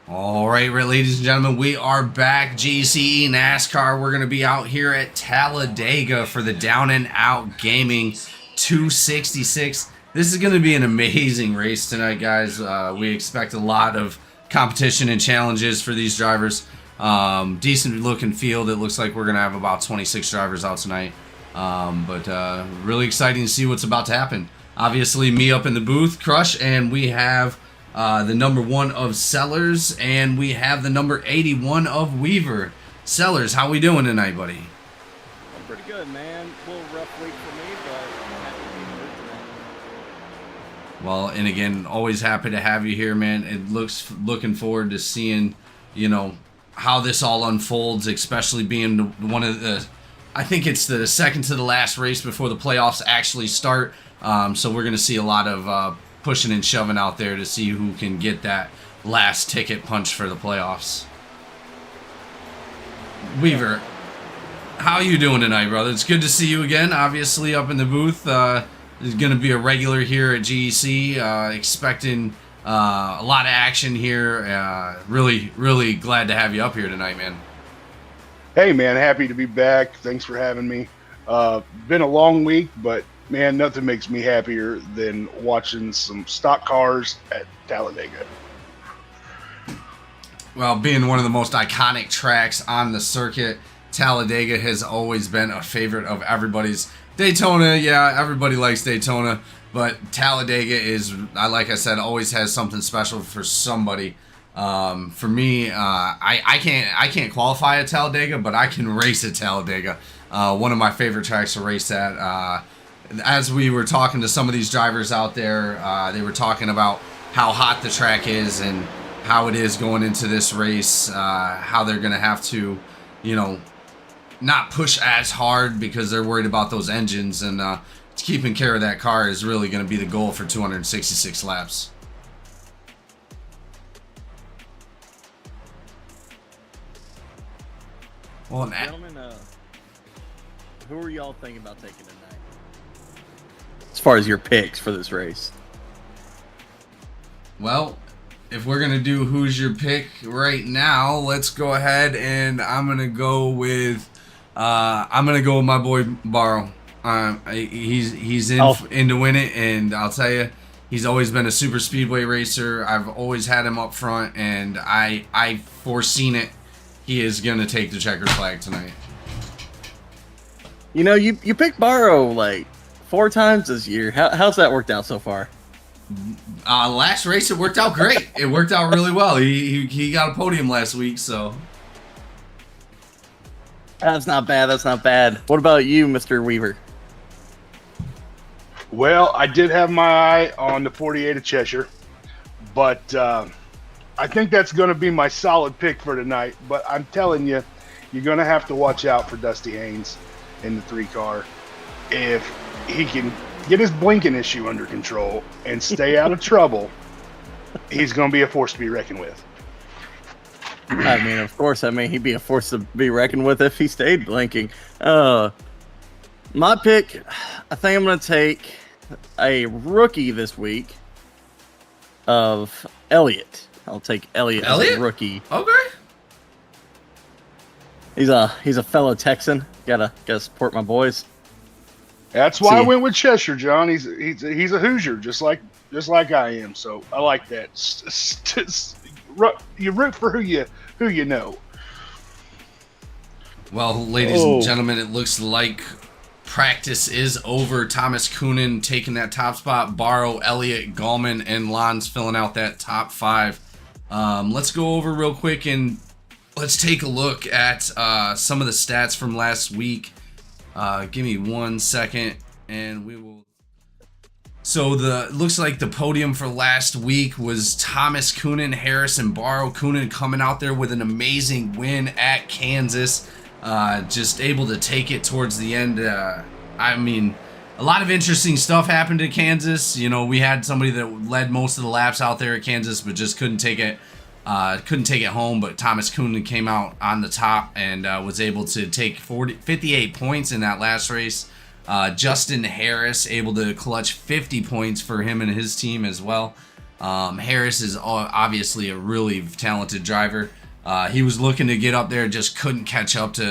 All right, ladies and gentlemen, we are back. GEC NASCAR. We're going to be out here at Talladega for the Down and Out Gaming 266. This is going to be an amazing race tonight, guys. We expect a lot of competition and challenges for these drivers. Decent looking field. It looks like we're going to have about 26 drivers out tonight. But really exciting to see what's about to happen. Obviously, me up in the booth, Crush, and we have the number 1 of Sellers, and we have the number 81 of Weaver. Sellers, how we doing tonight, buddy? I'm pretty good, man. A little rough week for me, but I'm happy to be here tonight. Well, and again, always happy to have you here, man. It looking forward to seeing, how this all unfolds, especially being one of the, I think it's the second to the last race before the playoffs actually start. So we're going to see a lot of pushing and shoving out there to see who can get that last ticket punch for the playoffs. Weaver, how you doing tonight, brother? It's good to see you again, obviously up in the booth. There's going to be a regular here at GEC, expecting a lot of action here. Really glad to have you up here tonight, man. Hey, man, happy to be back. Thanks for having me. Been a long week, but man, nothing makes me happier than watching some stock cars at Talladega. Well, being one of the most iconic tracks on the circuit, Talladega has always been a favorite of everybody's. Daytona, yeah, everybody likes Daytona, but Talladega is, like I said, always has something special for somebody. For me, I can't qualify at Talladega, but I can race at Talladega. One of my favorite tracks to race at. As we were talking to some of these drivers out there, they were talking about how hot the track is and how it is going into this race, how they're going to have to, not push as hard because they're worried about those engines, and keeping care of that car is really going to be the goal for 266 laps. Well, Gentlemen, who are y'all thinking about taking tonight? As far as your picks for this race. Well, if we're going to do who's your pick right now, let's go ahead and I'm going to go with my boy Barrow. He's in to win it, and I'll tell you, he's always been a super speedway racer. I've always had him up front, and I foreseen it. He is going to take the checkered flag tonight. You picked Barrow like 4 times this year. How's that worked out so far? Last race it worked out great. It worked out really well. He got a podium last week, so That's not bad. What about you, Mr. Weaver? Well, I did have my eye on the 48 of Cheshire, but I think that's going to be my solid pick for tonight. But I'm telling you, you're going to have to watch out for Dusty Haynes in the 3 car. If he can get his blinking issue under control and stay out of trouble, he's going to be a force to be reckoned with. I mean, of course. He'd be a force to be reckoned with if he stayed blinking. My pick, I think I'm going to take a rookie this week of Elliott. I'll take Elliott as a rookie. Okay. He's a fellow Texan. Gotta support my boys. That's why I went with Cheshire, John. He's a Hoosier, just like I am. So I like that. You root for who you know. Well, ladies and gentlemen, it looks like practice is over. Thomas Coonan taking that top spot. Barrow, Elliott, Gallman, and Lons filling out that top 5. Let's go over real quick and let's take a look at some of the stats from last week. Give me 1 second and we will. So looks like the podium for last week was Thomas Coonan, Harris, and Barrow. Coonan coming out there with an amazing win at Kansas. Just able to take it towards the end. A lot of interesting stuff happened at Kansas. We had somebody that led most of the laps out there at Kansas, but just couldn't take it home. But Thomas Coonan came out on the top and was able to take 58 points in that last race. Justin Harris able to clutch 50 points for him and his team as well. Harris is obviously a really talented driver. He was looking to get up there, just couldn't catch up to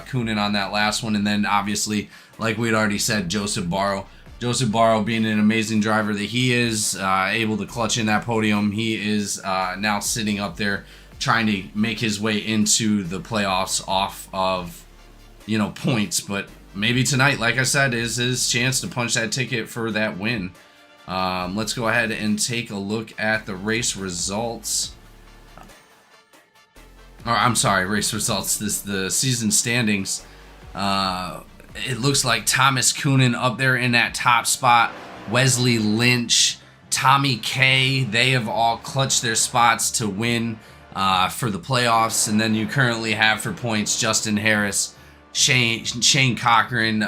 Coonan on that last one. And then obviously, like we'd already said, Joseph Barrow. Joseph Barrow being an amazing driver that he is, able to clutch in that podium. He is now sitting up there trying to make his way into the playoffs off of, points. But maybe tonight, like I said, is his chance to punch that ticket for that win. Let's go ahead and take a look at the race results. Or I'm sorry, race results. The season standings. It looks like Thomas Coonan up there in that top spot. Wesley Lynch, Tommy K. They have all clutched their spots to win for the playoffs. And then you currently have for points Justin Harris, Shane Cochran,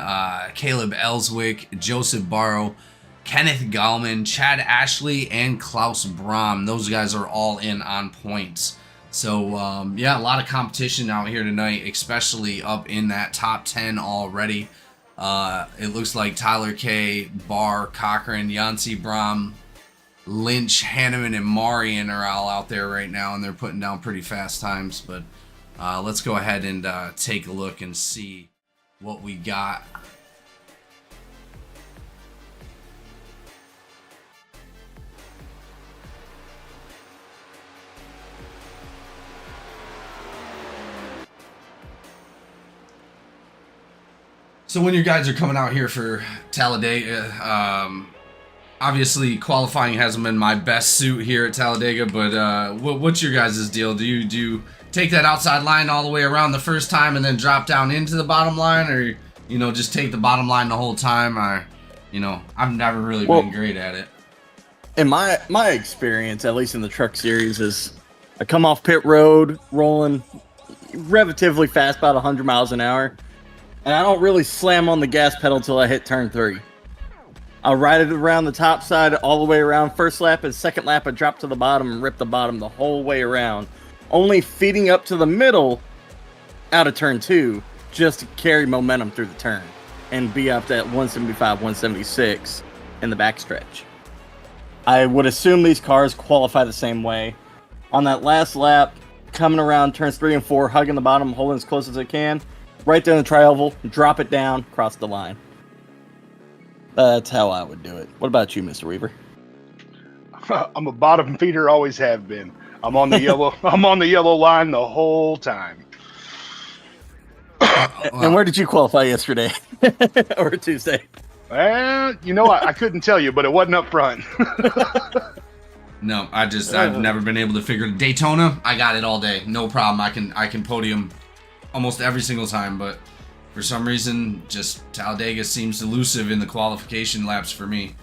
Caleb Ellswick, Joseph Barrow, Kenneth Gallman, Chad Ashley, and Klaus Brahm. Those guys are all in on points. So, yeah, a lot of competition out here tonight, especially up in that top 10 already. It looks like Tyler K, Barr, Cochran, Yancey, Brahm, Lynch, Hanneman, and Marion are all out there right now, and they're putting down pretty fast times. But let's go ahead and take a look and see what we got. So when you guys are coming out here for Talladega, obviously qualifying hasn't been my best suit here at Talladega, but what's your guys' deal? Do you take that outside line all the way around the first time and then drop down into the bottom line, or just take the bottom line the whole time? I've never really been great at it. In my experience, at least in the truck series, is I come off pit road rolling relatively fast, about 100 miles an hour. And I don't really slam on the gas pedal until I hit turn 3. I'll ride it around the top side all the way around. First lap and second lap, I drop to the bottom and rip the bottom the whole way around. Only feeding up to the middle out of turn 2 just to carry momentum through the turn and be up at 175, 176 in the backstretch. I would assume these cars qualify the same way. On that last lap, coming around turns 3 and 4, hugging the bottom, holding as close as I can. Right there in the tri-oval, drop it down, cross the line. That's how I would do it. What about you, Mr. Weaver? I'm a bottom feeder, always have been. I'm on the yellow. I'm on the yellow line the whole time. And where did you qualify yesterday or Tuesday? Well, I couldn't tell you, but it wasn't up front. No, I've never been able to figure it. Daytona, I got it all day, no problem. I can podium almost every single time, but for some reason, just Talladega seems elusive in the qualification laps for me.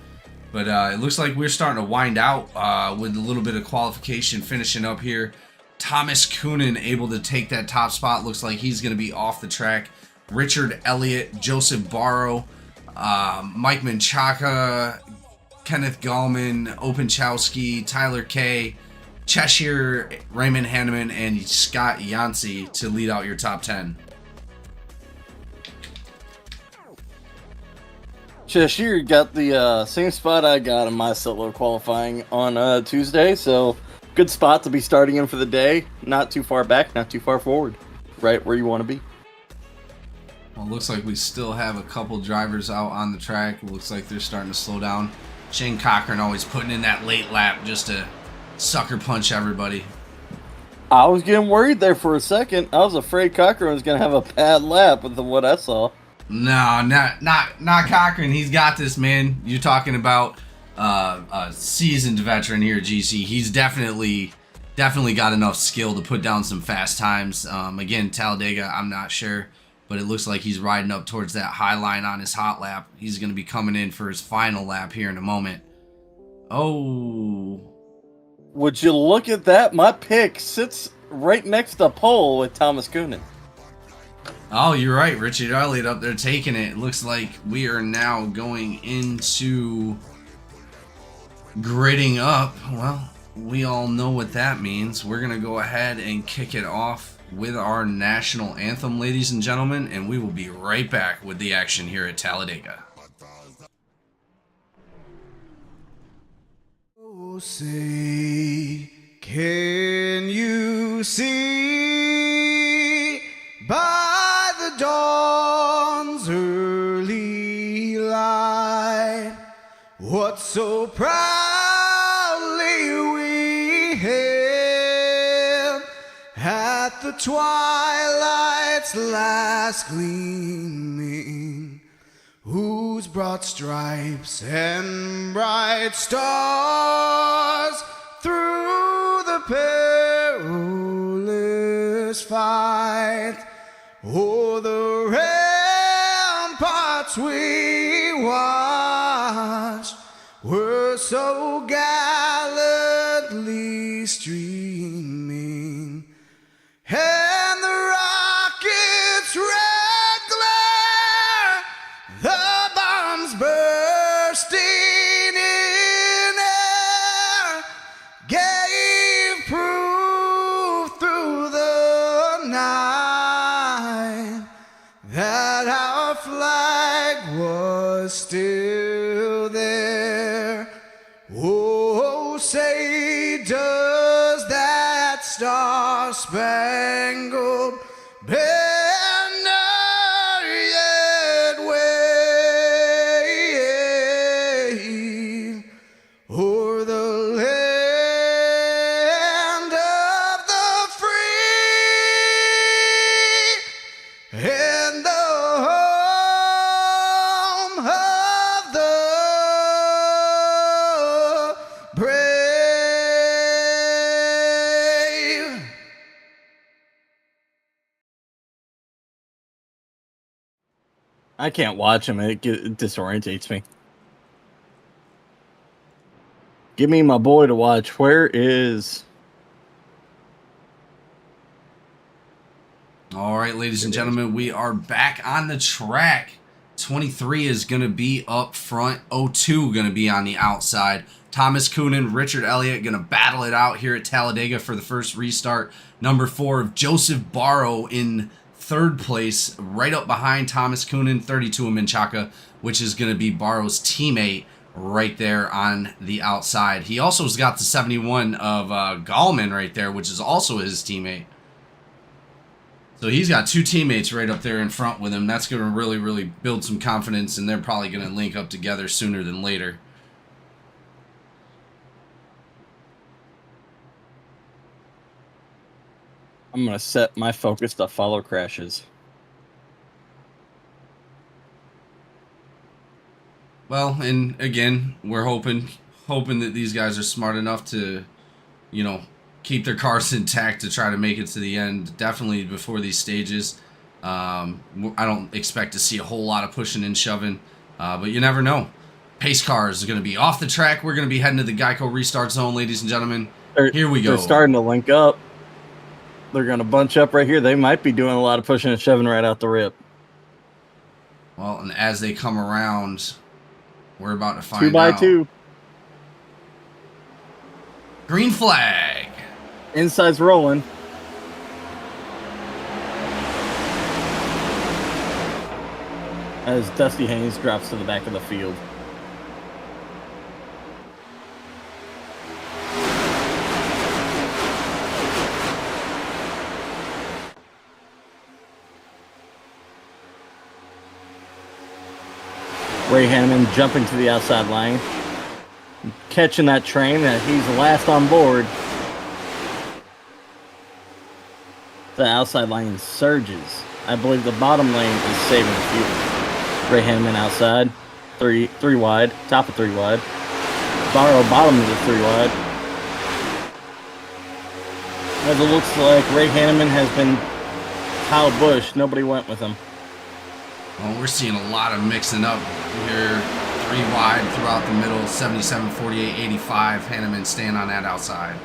But it looks like we're starting to wind out with a little bit of qualification finishing up here. Thomas Coonan able to take that top spot. Looks like he's going to be off the track. Richard Elliott, Joseph Barrow, Mike Menchaca, Kenneth Gallman, Openchowski, Tyler K, Cheshire, Raymond Hanneman, and Scott Yancey to lead out your top 10. Cheshire got the same spot I got in my solo qualifying on Tuesday, so good spot to be starting in for the day. Not too far back, not too far forward. Right where you want to be. Well, it looks like we still have a couple drivers out on the track. It looks like they're starting to slow down. Shane Cochran always putting in that late lap just to sucker punch everybody. I was getting worried there for a second. I was afraid Cochran was going to have a bad lap with what I saw. No, not Cochran. He's got this, man. You're talking about a seasoned veteran here at GC. He's definitely got enough skill to put down some fast times. Again, Talladega, I'm not sure, but it looks like he's riding up towards that high line on his hot lap. He's going to be coming in for his final lap here in a moment. Oh. Would you look at that? My pick sits right next to pole with Thomas Coonan. Oh, you're right. Richard Elliott up there taking it. It looks like we are now going into gridding up. Well, we all know what that means. We're going to go ahead and kick it off with our national anthem, ladies and gentlemen, and we will be right back with the action here at Talladega. Say, can you see by the dawn's early light what so proudly we hailed at the twilight's last gleaming, whose broad stripes and bright stars through the perilous fight o'er the ramparts we watched were so gallantly streaming, and the rocket's red glare, the bombs bursting in air, gave proof through the night that our flag was still there. Oh, say does that star-spangled banner yet wave o'er the land of the free and the home of the brave? I can't watch him. It disorientates me. Give me my boy to watch. Where is... All right, ladies and gentlemen, we are back on the track. 23 is going to be up front. 02 going to be on the outside. Thomas Coonan, Richard Elliott going to battle it out here at Talladega for the first restart. Number 4 of Joseph Barrow in third place, right up behind Thomas Coonan, 32 of Menchaca, which is going to be Barrow's teammate right there on the outside. He also has got the 71 of Gallman right there, which is also his teammate. So he's got 2 teammates right up there in front with him. That's going to really, really build some confidence, and they're probably going to link up together sooner than later. I'm going to set my focus to follow crashes. Well, and again, we're hoping that these guys are smart enough to, you know, keep their cars intact to try to make it to the end. Definitely before these stages. I don't expect to see a whole lot of pushing and shoving, but you never know. Pace cars are going to be off the track. We're going to be heading to the Geico restart zone, ladies and gentlemen. Here we go. They're starting to link up. They're going to bunch up right here. They might be doing a lot of pushing and shoving right out the rip. Well, and as they come around, we're about to find out. 2 by 2. Green flag. Inside's rolling. As Dusty Haynes drops to the back of the field. Ray Hanneman jumping to the outside line, catching that train that he's last on board. The outside line surges. I believe the bottom lane is saving the fuel. Ray Hanneman outside, three wide, top of 3 wide. Barrow bottom of the 3 wide. As it looks like Ray Hanneman has been Kyle Busch. Nobody went with him. Well, we're seeing a lot of mixing up here. 3 wide throughout the middle. 77, 48, 85. Hanneman staying on that outside.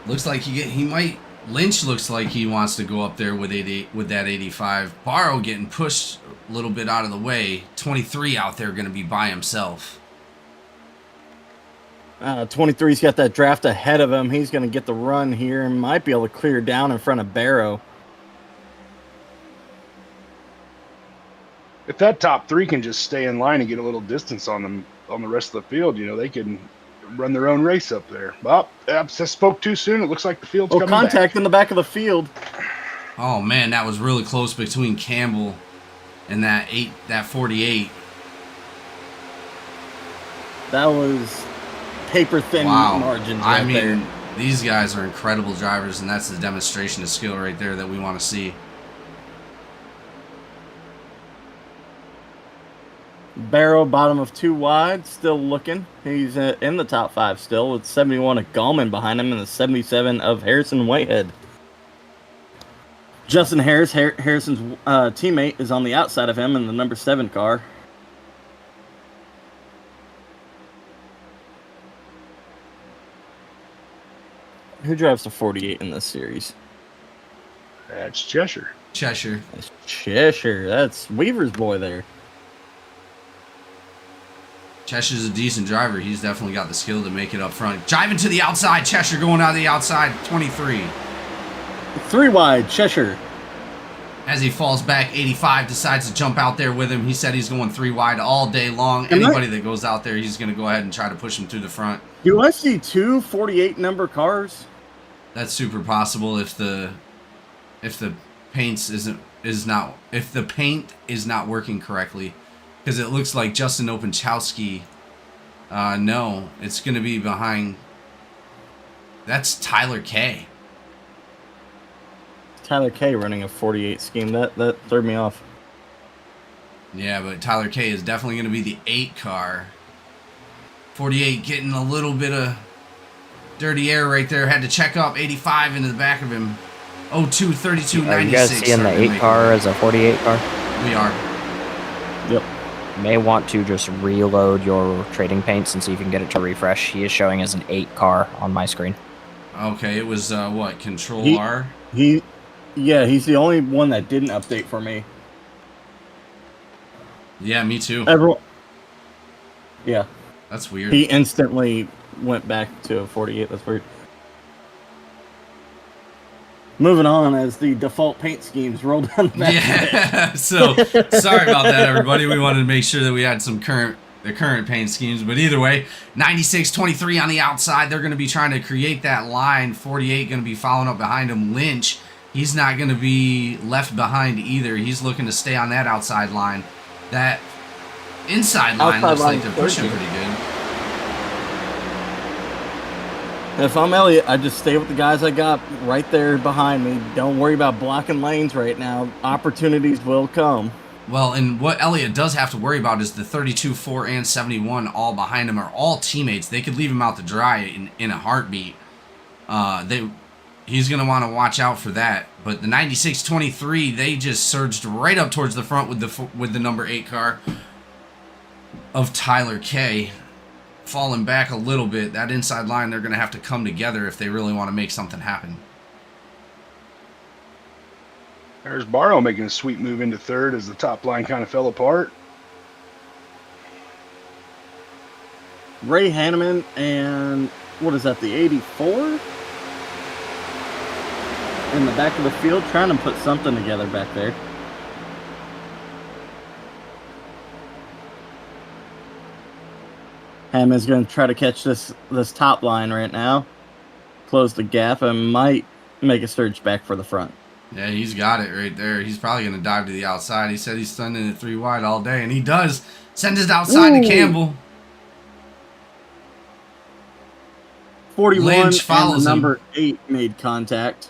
Looks like he might. Lynch looks like he wants to go up there with that 85. Barrow getting pushed a little bit out of the way. 23 out there going to be by himself. 23's got that draft ahead of him. He's going to get the run here and might be able to clear down in front of Barrow. If that top 3 can just stay in line and get a little distance on them, on the rest of the field, they can run their own race up there. Well, I spoke too soon. It looks like the field's coming contact back. in the back of the field. Oh man, that was really close between Campbell and that 48. That was paper thin Wow. margins I right mean, there. these guys are incredible drivers, and that's the demonstration of skill right there that we want to see. Barrow, bottom of 2 wide, still looking. He's in the top 5 still, with 71 of Gallman behind him and the 77 of Harrison Whitehead. Justin Harris, Harrison's teammate, is on the outside of him in the number 7 car. Who drives the 48 in this series? That's Cheshire. Cheshire. That's Cheshire. That's Weaver's boy there. Cheshire's a decent driver. He's definitely got the skill to make it up front. Driving to the outside. Cheshire going out of the outside. 23. 3 wide, Cheshire. As he falls back, 85 decides to jump out there with him. He said he's going 3 wide all day long. Anybody that goes out there, he's going to go ahead and try to push him through the front. Do I see 2 48 number cars? That's super possible if the paint is not working correctly, because it looks like Justin Openchowski. No, it's going to be behind. That's Tyler K. Tyler K running a 48 scheme. That threw me off. Yeah, but Tyler K is definitely going to be the 8 car. 48 getting a little bit of dirty air right there. Had to check up. 85 into the back of him. 02, 32, 96. Are you guys seeing the 8 car as a 48 car? We are. Yep. You may want to just reload your trading paints and see if you can get it to refresh. He is showing as an 8 car on my screen. Okay, it was what? Control R? He's the only one that didn't update for me. Yeah, me too. Everyone. Yeah. That's weird. He instantly went back to a 48. That's weird. Moving on as the default paint schemes roll down the back. Yeah, so sorry about that, everybody. We wanted to make sure that we had some current paint schemes, but either way, 96, 23 on the outside. They're going to be trying to create that line. 48 going to be following up behind him. Lynch, he's not going to be left behind either. He's looking to stay on that outside line. That inside line looks like they're pushing pretty good. If I'm Elliott, I just stay with the guys I got right there behind me. Don't worry about blocking lanes right now. Opportunities will come. Well, and what Elliott does have to worry about is the 32, 4, and 71 all behind him are all teammates. They could leave him out to dry in a heartbeat. He's going to want to watch out for that. But the 96, 23, they just surged right up towards the front with the number 8 car of Tyler K. Falling back a little bit. That inside line, they're going to have to come together if they really want to make something happen. There's Barrow making a sweet move into third as the top line kind of fell apart. Ray Hanneman and what is that, the 84? In the back of the field, trying to put something together back there. Hanneman's going to try to catch this top line right now. Close the gap and might make a surge back for the front. Yeah, he's got it right there. He's probably going to dive to the outside. He said he's sending it 3 wide all day, and he does. Send it outside to Campbell. 41 Lynch follows and the him. number 8 made contact.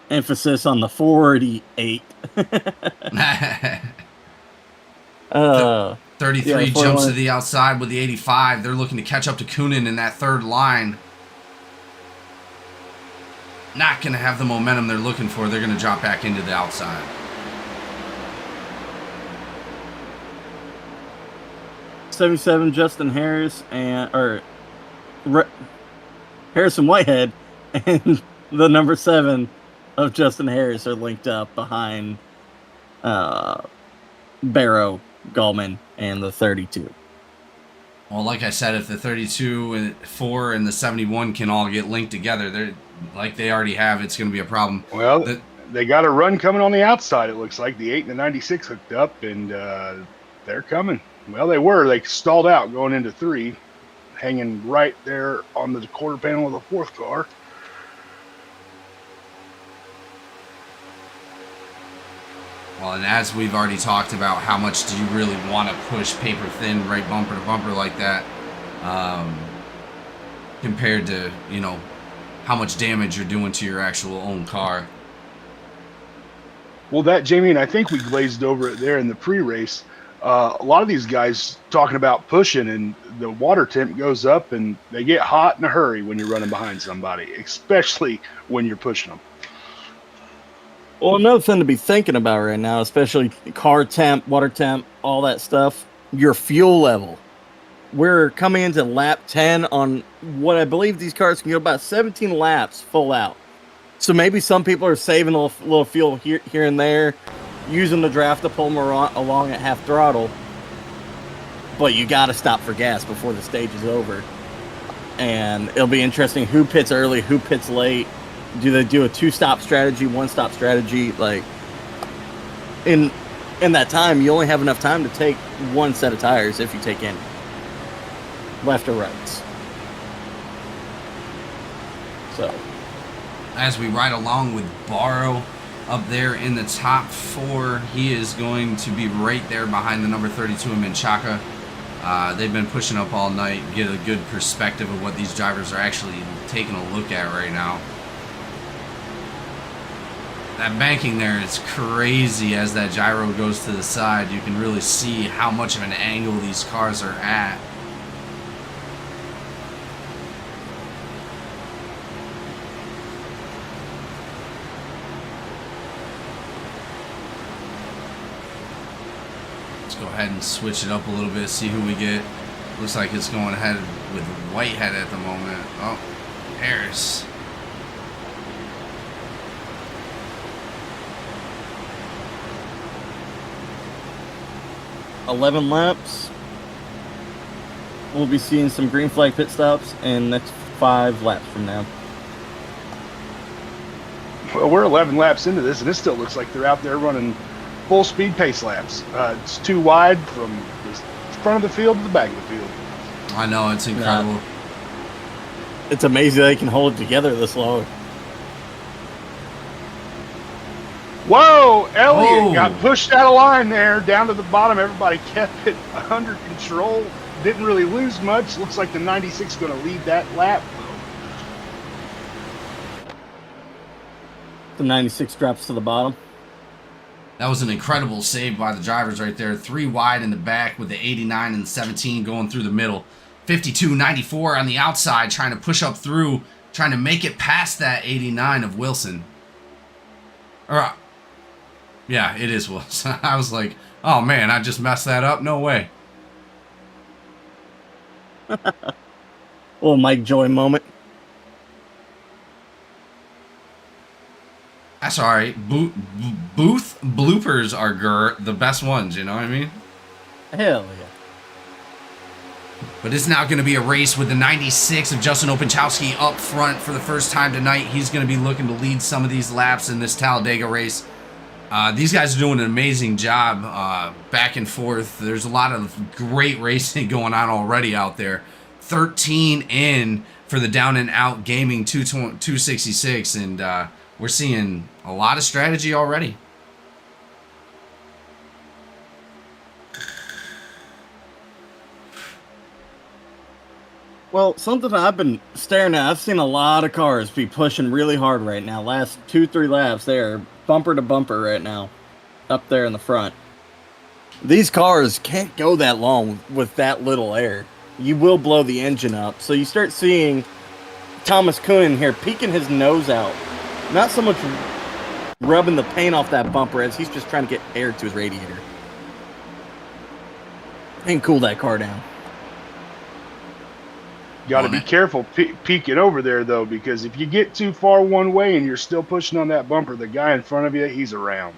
Emphasis on the 48. 33 Yeah, jumps to the outside with the 85. They're looking to catch up to Coonan in that third line. Not going to have the momentum they're looking for. They're going to drop back into the outside. '77 Justin Harris Harrison Whitehead and the number 7 of Justin Harris are linked up behind Barrow, Gallman, and the 32. Well, like I said, if the 32 and 4 and the 71 can all get linked together, they're like they already have, it's going to be a problem. Well, they got a run coming on the outside, it looks like. The 8 and the 96 hooked up, and they're coming. Well, they were. They stalled out going into 3, hanging right there on the quarter panel of the 4th car. Well, and as we've already talked about, how much do you really want to push paper thin right bumper to bumper like that, compared to, you know, how much damage you're doing to your actual own car. Well, that, Jamie, and I think we glazed over it there in the pre-race. A lot of these guys talking about pushing, and the water temp goes up, and they get hot in a hurry when you're running behind somebody, especially when you're pushing them. Well, another thing to be thinking about right now, especially car temp, water temp, all that stuff, your fuel level. We're coming into lap 10 on what I believe these cars can go about 17 laps full out. So maybe some people are saving a little fuel here and there, using the draft to pull them along at half throttle. But you got to stop for gas before the stage is over. And it'll be interesting who pits early, who pits late. Do they do a 2-stop strategy, 1-stop strategy? Like, in that time, you only have enough time to take one set of tires if you take any. Left or rights. So, as we ride along with Barrow up there in the top 4, he is going to be right there behind the number 32 in Menchaca. They've been pushing up all night, get a good perspective of what these drivers are actually taking a look at right now. That banking there is crazy. As that gyro goes to the side, you can really see how much of an angle these cars are at. Let's go ahead and switch it up a little bit, see who we get. Looks like it's going ahead with Whitehead at the moment. Oh, Harris. 11 laps. We'll be seeing some green flag pit stops in next 5 laps from now. Well, we're 11 laps into this, and it still looks like they're out there running full speed pace laps. It's too wide from the front of the field to the back of the field. I know, it's incredible. It's amazing they can hold it together this long. Whoa! Elliott Oh. got pushed out of line there, down to the bottom. Everybody kept it under control. Didn't really lose much. Looks like the 96 is going to lead that lap. The 96 drops to the bottom. That was an incredible save by the drivers right there. 3 wide in the back with the 89 and the 17 going through the middle. 52, 94 on the outside, trying to push up through, trying to make it past that 89 of Wilson. Yeah, it is Wilson. I was like, oh man, I just messed that up. No way. Little Mike Joy moment. That's all right. Booth bloopers are the best ones, you know what I mean? Hell yeah. But it's now going to be a race with the 96 of Justin Opachowski up front for the first time tonight. He's going to be looking to lead some of these laps in this Talladega race. These guys are doing an amazing job back and forth. There's a lot of great racing going on already out there. 13 in for the Down and Out Gaming 266, and we're seeing a lot of strategy already. Well, something I've been staring at, I've seen a lot of cars be pushing really hard right now. Last 2-3 laps, they're bumper to bumper right now, up there in the front. These cars can't go that long with that little air. You will blow the engine up. So you start seeing Thomas Kuhn here peeking his nose out. Not so much rubbing the paint off that bumper as he's just trying to get air to his radiator. And cool that car down. Got to be careful peeking over there, though, because if you get too far one way and you're still pushing on that bumper, the guy in front of you, he's around.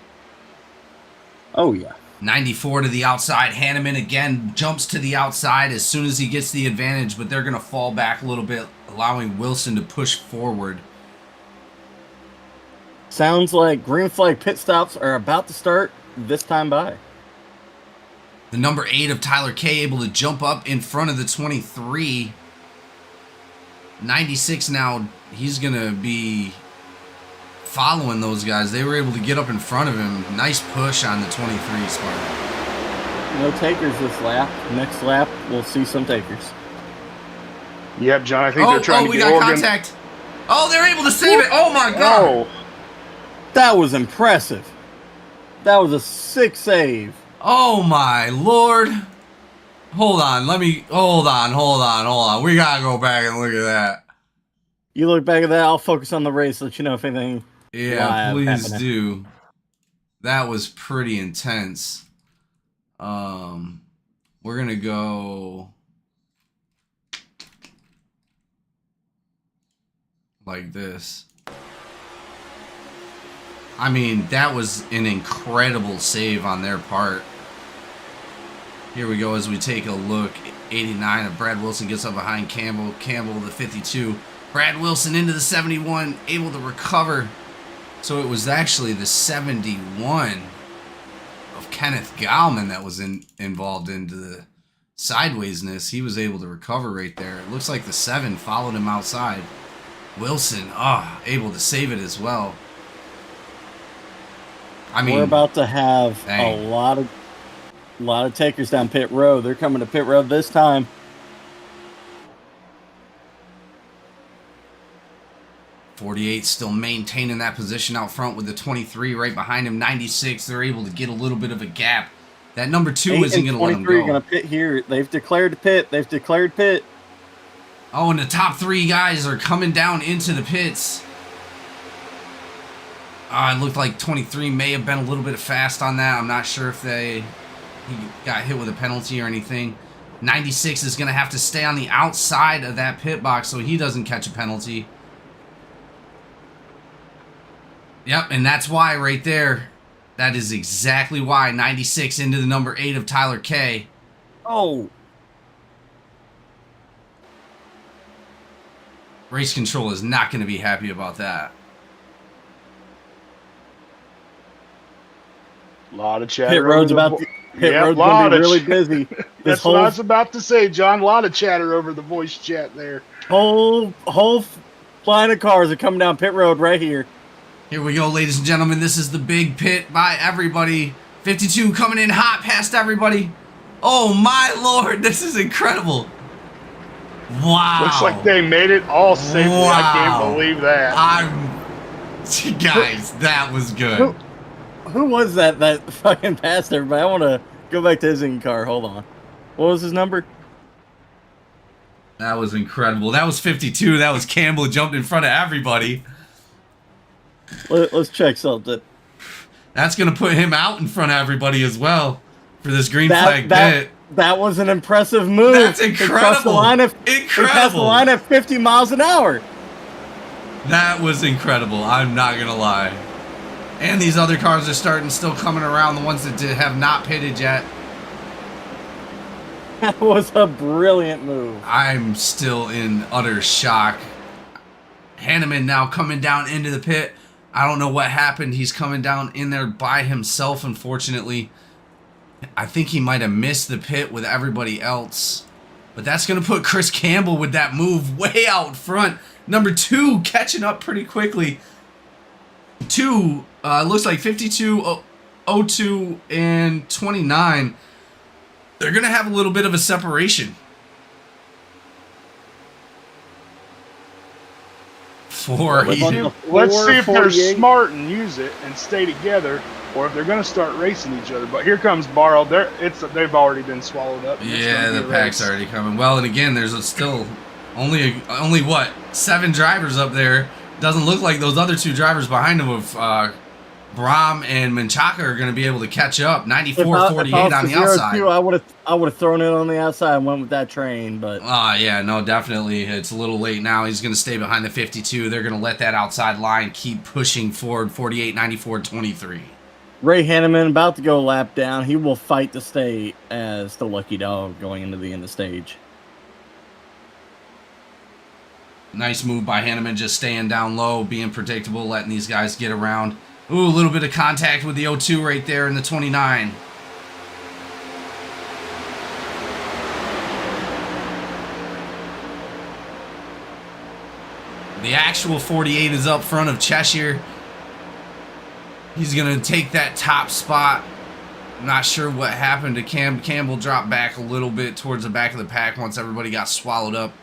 Oh, yeah. 94 to the outside. Hanneman again jumps to the outside as soon as he gets the advantage, but they're going to fall back a little bit, allowing Wilson to push forward. Sounds like green flag pit stops are about to start this time by. The number 8 of Tyler K able to jump up in front of the 23. 96 now, he's going to be following those guys. They were able to get up in front of him. Nice push on the 23, Spartan. No takers this lap. Next lap, we'll see some takers. Yep, John, I think they're trying to we get got Oregon. contact. Oh, they're able to save it. Oh, my God. Oh, That was impressive. That was a sick save. Oh, my Lord. Hold on. Hold on. We got to go back and look at that. You look back at that, I'll focus on the race, let you know if anything. Yeah, live please happening. do. That was pretty intense. We're going to go like this. I mean, that was an incredible save on their part. Here we go as we take a look. 89 of Brad Wilson gets up behind Campbell. Campbell, the 52. Brad Wilson into the 71, able to recover. So it was actually the 71 of Kenneth Gallman that was involved into the sidewaysness. He was able to recover right there. It looks like the 7 followed him outside. Wilson, able to save it as well. I mean, we're about to have dang. a lot of takers down pit road. They're coming to pit road this time. .48 still maintaining that position out front with the 23 right behind him. 96, they're able to get a little bit of a gap. That number 2 isn't going to let him go. Are going to pit here. They've declared pit. Oh, and the top 3 guys are coming down into the pits. It looked like 23 may have been a little bit fast on that. I'm not sure if he got hit with a penalty or anything. 96 is going to have to stay on the outside of that pit box so he doesn't catch a penalty. Yep, and that's why right there. That is exactly why. 96 into the number 8 of Tyler K. Oh. Race control is not going to be happy about that. a lot of chatter. Pit road's about to be really busy. That's what I was about to say, John. A lot of chatter over the voice chat there. Whole line of cars are coming down pit road right here. Here we go, ladies and gentlemen. This is the big pit by everybody. 52 coming in hot past everybody. Oh, my Lord. This is incredible. Wow. Looks like they made it all safely. Wow. I can't believe that. Guys, that was good. Who was that fucking passed everybody? I want to go back to his in-car. Hold on. What was his number? That was incredible. That was 52. That was Campbell jumped in front of everybody. Let's check something. That's going to put him out in front of everybody as well for this green flag pit. That was an impressive move. That's incredible. He crossed the line at 50 miles an hour. That was incredible. I'm not going to lie. And these other cars are still coming around, the ones that have not pitted yet. That was a brilliant move. I'm still in utter shock. Hanneman now coming down into the pit. I don't know what happened. He's coming down in there by himself, unfortunately. I think he might have missed the pit with everybody else. But that's going to put Chris Campbell with that move way out front. Number 2 catching up pretty quickly. 2, looks like 52, 02, and 29. They're going to have a little bit of a separation. Let's see if they're smart and use it and stay together, or if they're going to start racing each other. But here comes Barrow. They've already been swallowed up. Yeah, the pack's already coming. Well, and again, there's still only what, 7 drivers up there. Doesn't look like those other 2 drivers behind them of Brahm and Menchaca are going to be able to catch up. 94, 48 on the outside. I would have thrown it on the outside and went with that train, but yeah, no, definitely. It's a little late now. He's going to stay behind the 52. They're going to let that outside line keep pushing forward. 48, 94, 23. Ray Hanneman about to go lap down. He will fight to stay as the lucky dog going into the end of stage. Nice move by Hanneman, just staying down low, being predictable, letting these guys get around. Ooh, a little bit of contact with the 02 right there in the 29. The actual 48 is up front of Cheshire. He's going to take that top spot. I'm not sure what happened to Campbell dropped back a little bit towards the back of the pack once everybody got swallowed up.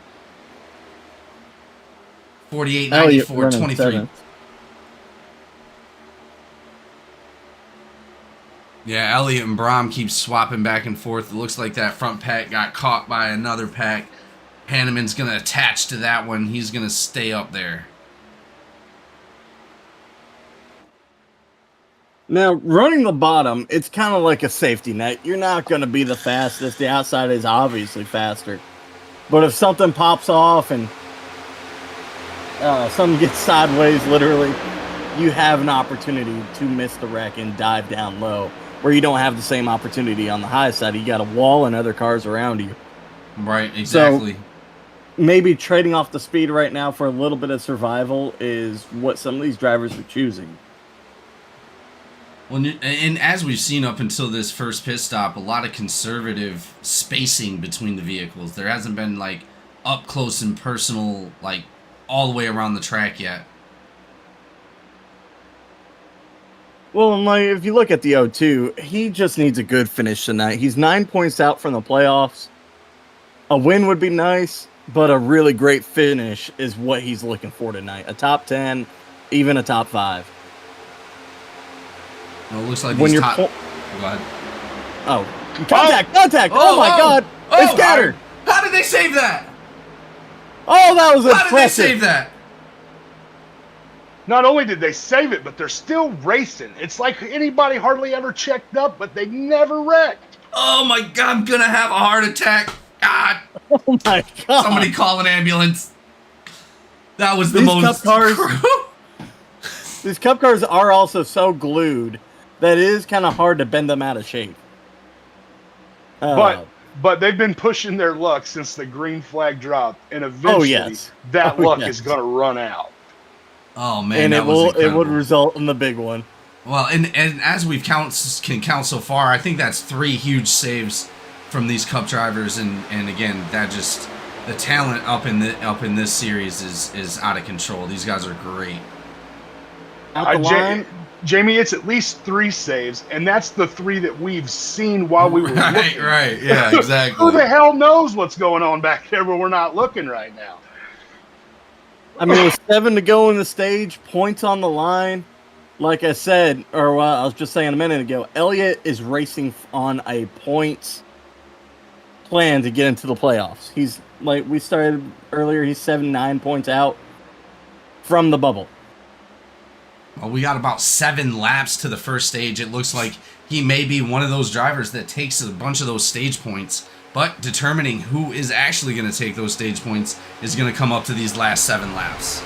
48, 94, 23. Yeah, Elliott and Brom keep swapping back and forth. It looks like that front pack got caught by another pack. Hanneman's going to attach to that one. He's going to stay up there. Now, running the bottom, it's kind of like a safety net. You're not going to be the fastest. The outside is obviously faster. But if something pops off and something gets sideways, literally, you have an opportunity to miss the wreck and dive down low, where you don't have the same opportunity on the high side. You got a wall and other cars around you. Right, exactly. So, maybe trading off the speed right now for a little bit of survival is what some of these drivers are choosing. Well, and as we've seen up until this first pit stop, a lot of conservative spacing between the vehicles. There hasn't been, like, up close and personal, like, all the way around the track yet. Well, and like, if you look at the O2, he just needs a good finish tonight. He's 9 points out from the playoffs. A win would be nice, but a really great finish is what he's looking for tonight. A top 10, even a top 5. Well, it looks like When these you're top... po- Go ahead. Oh, contact! Oh my God! They scattered! How did they save that? Oh, that was How impressive! did they save that? Not only did they save it, but they're still racing. It's like anybody hardly ever checked up, but they never wrecked. Oh my God, I'm gonna have a heart attack. God. Oh my God! Somebody call an ambulance. That was the These most... Cup cars, these Cup cars are also so glued that it is kind of hard to bend them out of shape. But they've been pushing their luck since the green flag dropped, and eventually that luck is going to run out. Oh man, and it would result in the big one. Well, and as we've can count so far, I think that's 3 huge saves from these Cup drivers, and again, that just the talent up in this series is out of control. These guys are great. Out the line, Jamie, it's at least 3 saves, and that's the 3 that we've seen while we were looking. Right, yeah, exactly. Who the hell knows what's going on back there where we're not looking right now? I mean, with 7 to go in the stage, points on the line. Like I said, or I was just saying a minute ago, Elliott is racing on a points plan to get into the playoffs. He's, like we started earlier, he's 7-9 points out from the bubble. Well, we got about 7 laps to the first stage. It looks like he may be one of those drivers that takes a bunch of those stage points, but determining who is actually going to take those stage points is going to come up to these last 7 laps.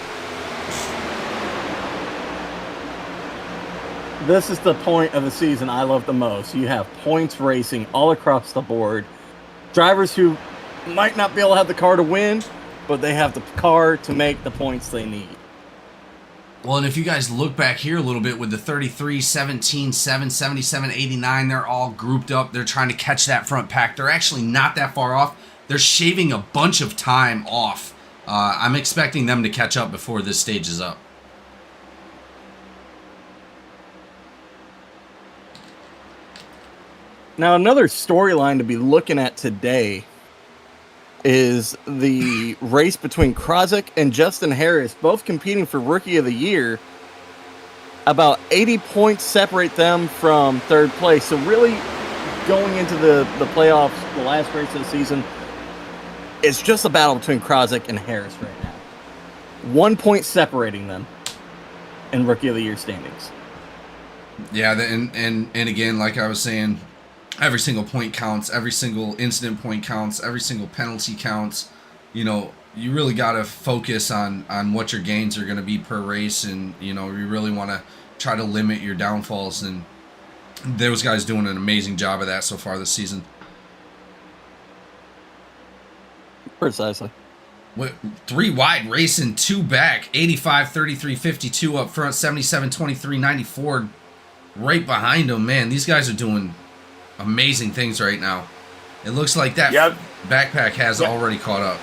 This is the point of the season I love the most. You have points racing all across the board. Drivers who might not be able to have the car to win, but they have the car to make the points they need. Well, and if you guys look back here a little bit with the 33, 17, 7, 77, 89, they're all grouped up. They're trying to catch that front pack. They're actually not that far off. They're shaving a bunch of time off. I'm expecting them to catch up before this stage is up. Now, another storyline to be looking at today is the race between Krosick and Justin Harris, both competing for Rookie of the Year. About 80 points separate them from third place. So really, going into the playoffs, the last race of the season, it's just a battle between Krosick and Harris right now. 1 point separating them in Rookie of the Year standings. Yeah, and again, like I was saying, every single point counts, every single incident point counts, every single penalty counts. You know, you really got to focus on what your gains are going to be per race, and, you know, you really want to try to limit your downfalls, and those guys doing an amazing job of that so far this season. Precisely. With 3 wide racing, 2 back, 85, 33, 52 up front, 77, 23, 94 right behind them. Man, these guys are doing amazing things right now. It looks like that backpack has already caught up.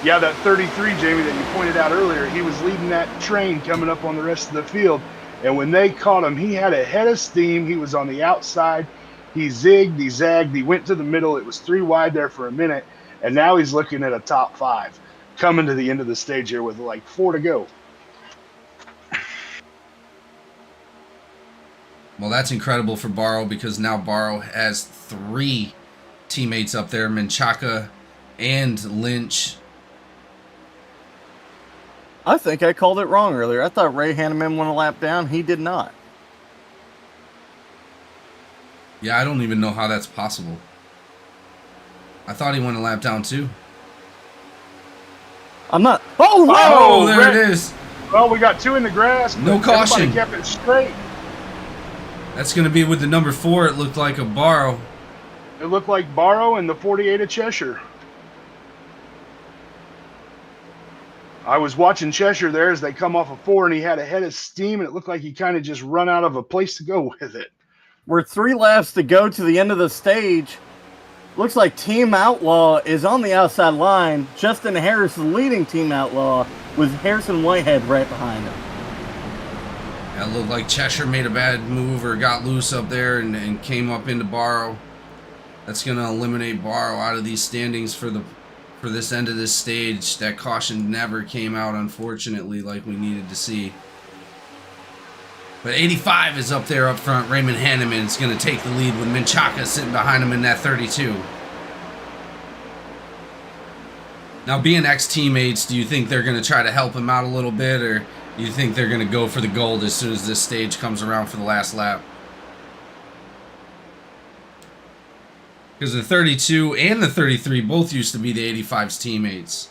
Yeah, that 33, Jamie, that you pointed out earlier, he was leading that train coming up on the rest of the field. And when they caught him, he had a head of steam. He was on the outside. He zigged, he zagged, he went to the middle. It was 3 wide there for a minute. And now he's looking at a top 5 coming to the end of the stage here with like 4 to go. Well, that's incredible for Barrow because now Barrow has 3 teammates up there, Menchaca and Lynch. I think I called it wrong earlier. I thought Ray Hanneman went a lap down. He did not. Yeah, I don't even know how that's possible. I thought he went a lap down too. I'm not. Oh, no! Oh, there it is. Well, we got 2 in the grass. But No caution. Everybody kept it straight. That's going to be with the number 4. It looked like a Barrow. It looked like Barrow and the 48 of Cheshire. I was watching Cheshire there as they come off of 4, and he had a head of steam, and it looked like he kind of just run out of a place to go with it. We're 3 laps to go to the end of the stage. Looks like Team Outlaw is on the outside line. Justin Harris is leading Team Outlaw with Harrison Whitehead right behind him. Yeah, it looked like Cheshire made a bad move or got loose up there and came up into Barrow. That's going to eliminate Barrow out of these standings for this end of this stage. That caution never came out, unfortunately, like we needed to see. But 85 is up there up front. Raymond Hanneman is going to take the lead with Menchaca sitting behind him in that 32. Now, being ex-teammates, do you think they're going to try to help him out a little bit, or do you think they're going to go for the gold as soon as this stage comes around for the last lap? Because the 32 and the 33 both used to be the 85's teammates.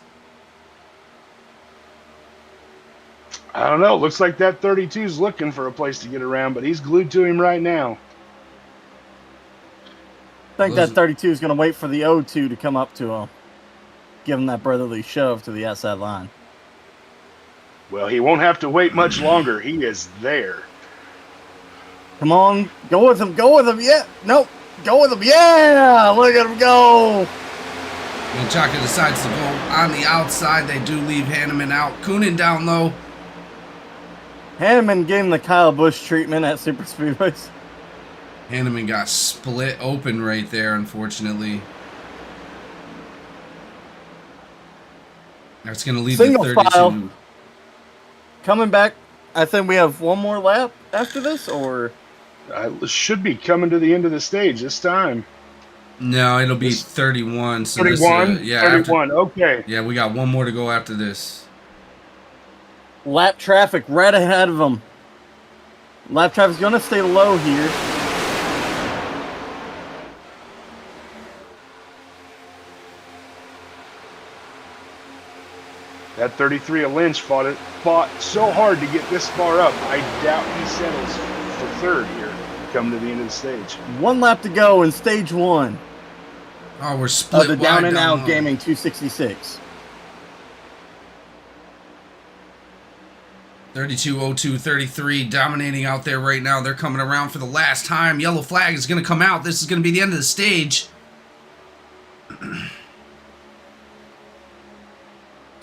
I don't know. Looks like that 32's looking for a place to get around, but he's glued to him right now. I think that 32 is going to wait for the 02 to come up to him. Give him that brotherly shove to the outside line. Well, he won't have to wait much longer. He is there. Come on. Go with him. Go with him. Yeah. Nope. Go with him. Yeah. Look at him go. Menchaca decides to go on the outside. They do leave Hanneman out. Coonan down low. Hanneman getting the Kyle Busch treatment at Super Speedways. Hanneman got split open right there, unfortunately. That's going to leave Single the 32. file. Coming back, I think we have one more lap after this, or? Should be coming to the end of the stage this time. No, it'll be 31. So 31? This, yeah, 31, okay. Yeah, we got one more to go after this. Lap traffic right ahead of them. Lap traffic's going to stay low here. That 33 of Lynch fought so hard to get this far up. I doubt he settles for third here, coming to the end of the stage. 1 lap to go in stage 1. Oh, we're split of the Down and Out low. Gaming 266. 32, 02, 33 dominating out there right now. They're coming around for the last time. Yellow flag is going to come out. This is going to be the end of the stage.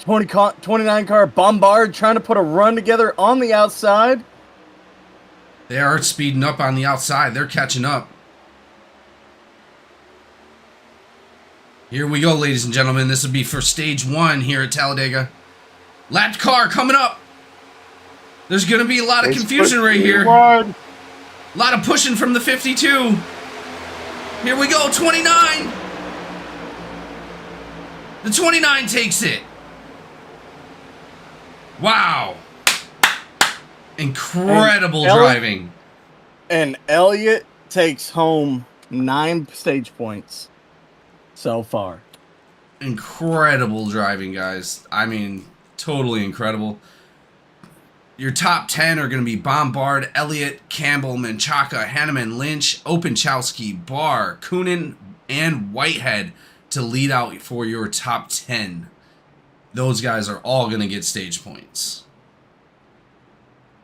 29 car Bombard trying to put a run together on the outside. They are speeding up on the outside. They're catching up. Here we go, ladies and gentlemen. This will be for stage 1 here at Talladega. Lapped car coming up. There's going to be a lot of confusion right here. A lot of pushing from the 52. Here we go, 29. The 29 takes it. Wow. Incredible driving. And Elliott takes home 9 stage points so far. Incredible driving, guys. I mean, totally incredible. Your top 10 are going to be Bombard, Elliott, Campbell, Menchaca, Hanneman, Lynch, Openchowski, Barr, Coonan, and Whitehead to lead out for your top 10. Those guys are all going to get stage points.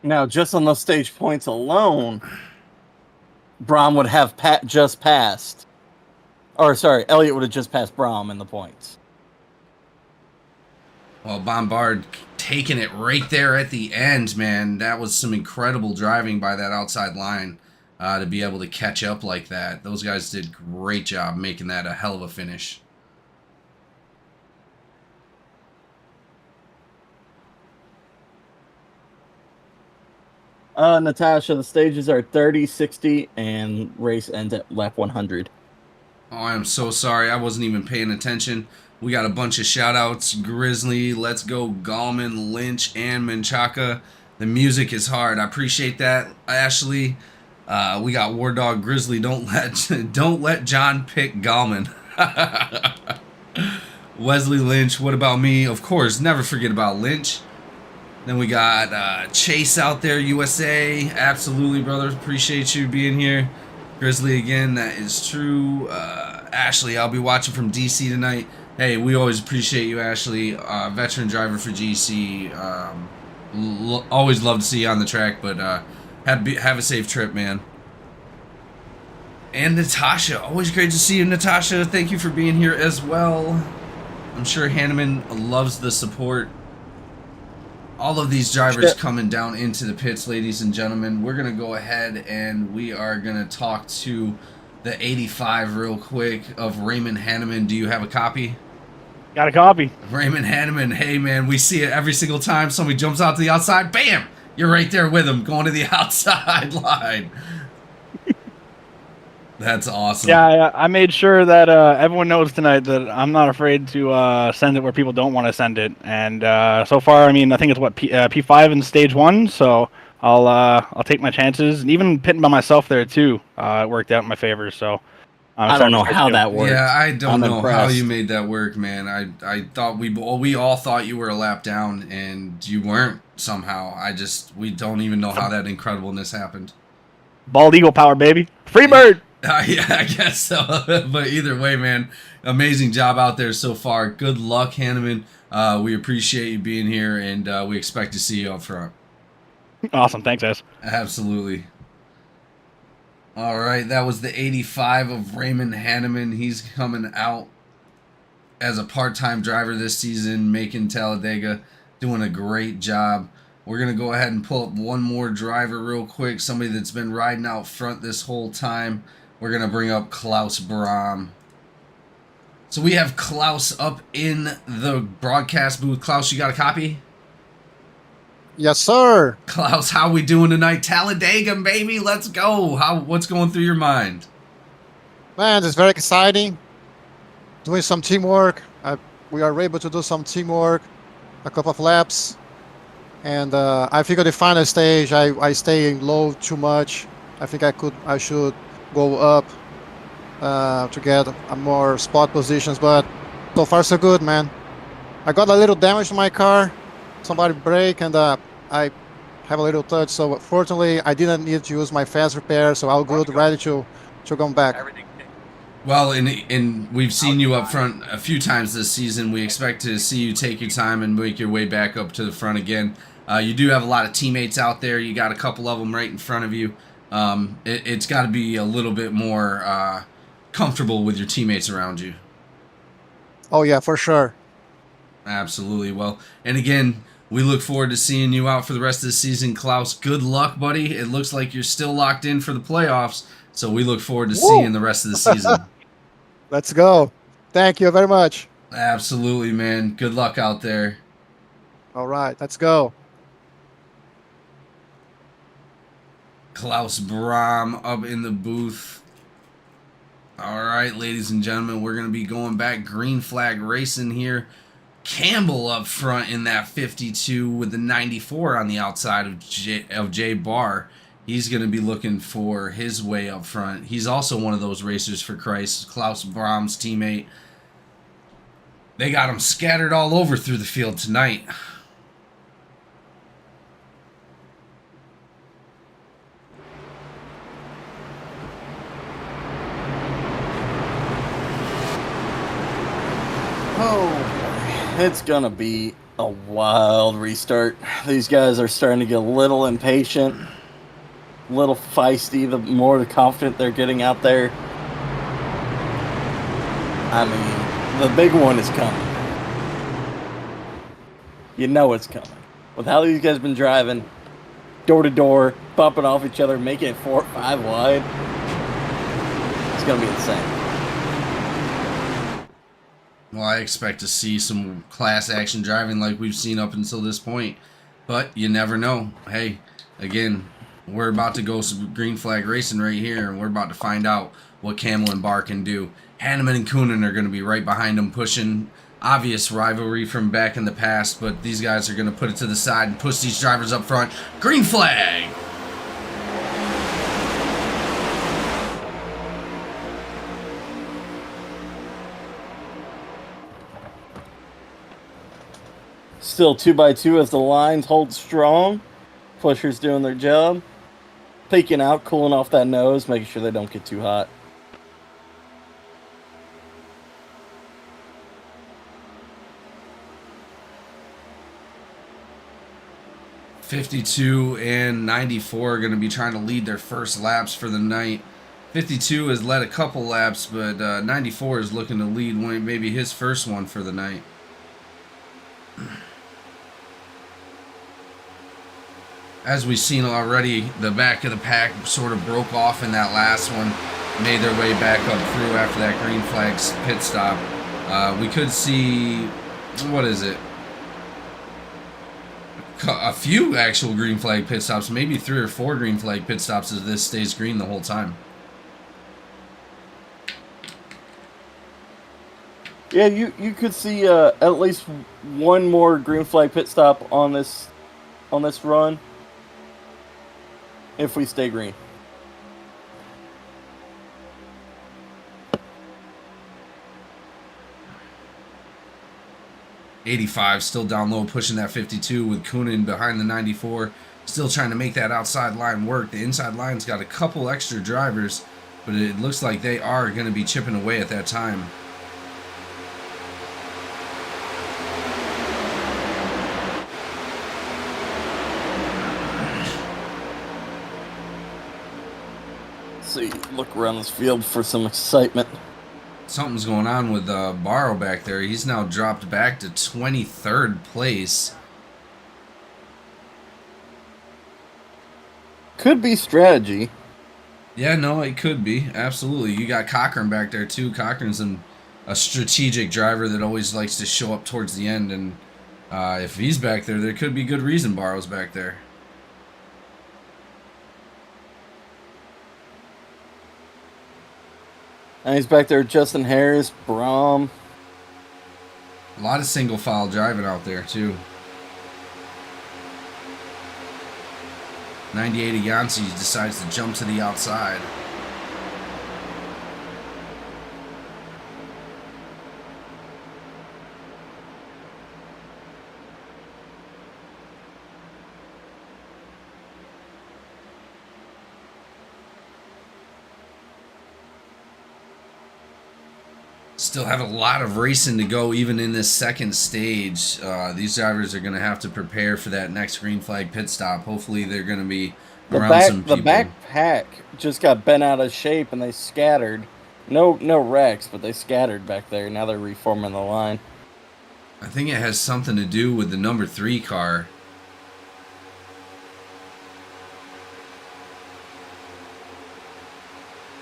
Now, just on those stage points alone, Brahm would have just passed. Or, sorry, Elliott would have just passed Brahm in the points. Well, Bombard taking it right there at the end, man. That was some incredible driving by that outside line to be able to catch up like that. Those guys did great job making that a hell of a finish. Natasha, the stages are 30, 60, and race ends at lap 100. Oh, I am so sorry. I wasn't even paying attention. We got a bunch of shout-outs. Grizzly, Let's Go, Gallman, Lynch, and Menchaca. The music is hard. I appreciate that, Ashley. We got War Dog Grizzly. Don't let John pick Gallman. Wesley Lynch. What about me? Of course, never forget about Lynch. Then we got Chase out there, USA. Absolutely, brother. Appreciate you being here. Grizzly again, that is true. Ashley, I'll be watching from DC tonight. Hey, we always appreciate you, Ashley. Veteran driver for GC. Always love to see you on the track, but have a safe trip, man. And Natasha, always great to see you, Natasha. Thank you for being here as well. I'm sure Hanneman loves the support. All of these drivers coming down into the pits, ladies and gentlemen. We're going to go ahead and we are going to talk to the 85 real quick of Raymond Hanneman. Do you have a copy? Got a copy. Raymond Hanneman, hey man, we see it every single time somebody jumps out to the outside. Bam! You're right there with him, going to the outside line. That's awesome. Yeah, I made sure that everyone knows tonight that I'm not afraid to send it where people don't want to send it. And so far, I mean, I think it's what P5 in stage 1. So I'll take my chances, and even pitting by myself there too. It worked out in my favor. So I don't know how that worked. Yeah, I don't know impressed. how you made that work, man. I thought we all thought you were a lap down, and you weren't somehow. We don't even know how that incredibleness happened. Bald eagle power, baby. Free bird. Yeah, I guess so. But either way, man, amazing job out there so far. Good luck, Hanneman. We appreciate you being here, and we expect to see you up front. Awesome. Thanks, guys. Absolutely. All right, that was the 85 of Raymond Hanneman. He's coming out as a part-time driver this season, making Talladega, doing a great job. We're going to go ahead and pull up one more driver real quick, somebody that's been riding out front this whole time. We're going to bring up Klaus Brahm. So we have Klaus up in the broadcast booth. Klaus, you got a copy? Yes, sir. Klaus, how we doing tonight? Talladega, baby, let's go. What's going through your mind? Man, it's very exciting. Doing some teamwork. We are able to do some teamwork, a couple of laps. And I think at the final stage, I stay low too much. I think I should go up to get a more spot positions, but so far so good, man. I got a little damage to my car. Somebody brake and I have a little touch, so fortunately I didn't need to use my fast repair, so all good, ready to go back. Well, and we've seen you up front a few times this season. We expect to see you take your time and make your way back up to the front again. You do have a lot of teammates out there. You got a couple of them right in front of you. It's got to be a little bit more comfortable with your teammates around you. Oh yeah, for sure. Absolutely. Well, and again, we look forward to seeing you out for the rest of the season, Klaus. Good luck, buddy. It looks like you're still locked in for the playoffs, so we look forward to seeing the rest of the season. Let's go. Thank you very much. Absolutely, man. Good luck out there. All right, let's go. Klaus Brahm up in the booth. All right, ladies and gentlemen, we're going to be going back green flag racing here. Campbell up front in that 52 with the 94 on the outside of Jay Barr. He's going to be looking for his way up front. He's also one of those racers for Christ, Klaus Brahm's teammate. They got him scattered all over through the field tonight. Oh, it's gonna be a wild restart. These guys are starting to get a little impatient, a little feisty the more confident they're getting out there. I mean, the big one is coming. You know it's coming. With how these guys been driving, door to door, bumping off each other, making it 4 or 5 wide, it's gonna be insane. Well, I expect to see some class action driving like we've seen up until this point, but you never know. Hey, again, we're about to go some green flag racing right here, and we're about to find out what Camel and Barr can do. Hanneman and Coonan are going to be right behind them, pushing. Obvious rivalry from back in the past, but these guys are going to put it to the side and push these drivers up front. Green flag! Still 2x2 as the lines hold strong. Pushers doing their job. Peeking out, cooling off that nose, making sure they don't get too hot. 52 and 94 are going to be trying to lead their first laps for the night. 52 has led a couple laps, but 94 is looking to lead maybe his first one for the night. As we've seen already, the back of the pack sort of broke off in that last one, made their way back up through after that green flags pit stop. We could see, what is it? A few actual green flag pit stops, maybe 3 or 4 green flag pit stops as this stays green the whole time. Yeah, you could see at least one more green flag pit stop on this run if we stay green. '85 still down low, pushing that 52 with Coonan behind the 94, still trying to make that outside line work. The inside line's got a couple extra drivers, but it looks like they are going to be chipping away at that time. See, look around this field for some excitement. Something's going on with Barrow back there. He's now dropped back to 23rd place. Could be strategy. Yeah, no, it could be. Absolutely. You got Cochran back there, too. Cochran's a strategic driver that always likes to show up towards the end. And if he's back there, there could be good reason Barrow's back there. And he's back there, Justin Harris, Brom. A lot of single file driving out there, too. 98 Yancey decides to jump to the outside. Still have a lot of racing to go even in this second stage. These drivers are going to have to prepare for that next green flag pit stop. Hopefully they're going to be around some people. The back pack just got bent out of shape and they scattered. No wrecks, but they scattered back there. Now they're reforming the line. I think it has something to do with the number 3 car.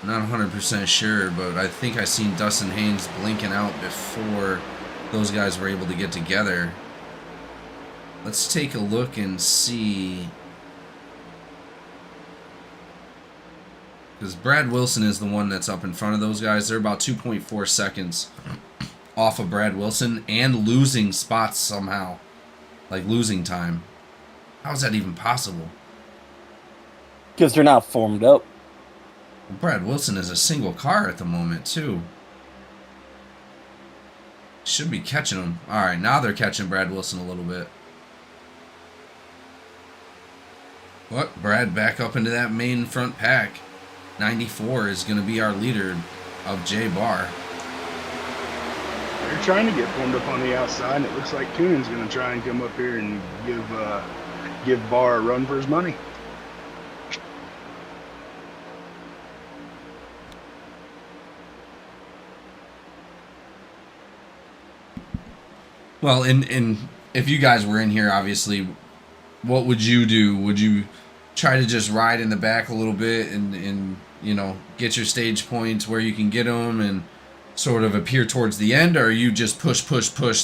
Not 100% sure, but I think I seen Dustin Haynes blinking out before those guys were able to get together. Let's take a look and see. Because Brad Wilson is the one that's up in front of those guys. They're about 2.4 seconds off of Brad Wilson and losing spots somehow. Like losing time. How is that even possible? Because they're not formed up. Brad Wilson is a single car at the moment, too. Should be catching him. Alright, now they're catching Brad Wilson a little bit. What? Brad back up into that main front pack. 94 is going to be our leader of J Bar. They're trying to get formed up on the outside, and it looks like Coonan's going to try and come up here and give Barr a run for his money. Well, in if you guys were in here, obviously, what would you do? Would you try to just ride in the back a little bit and you know, get your stage points where you can get them and sort of appear towards the end, or are you just push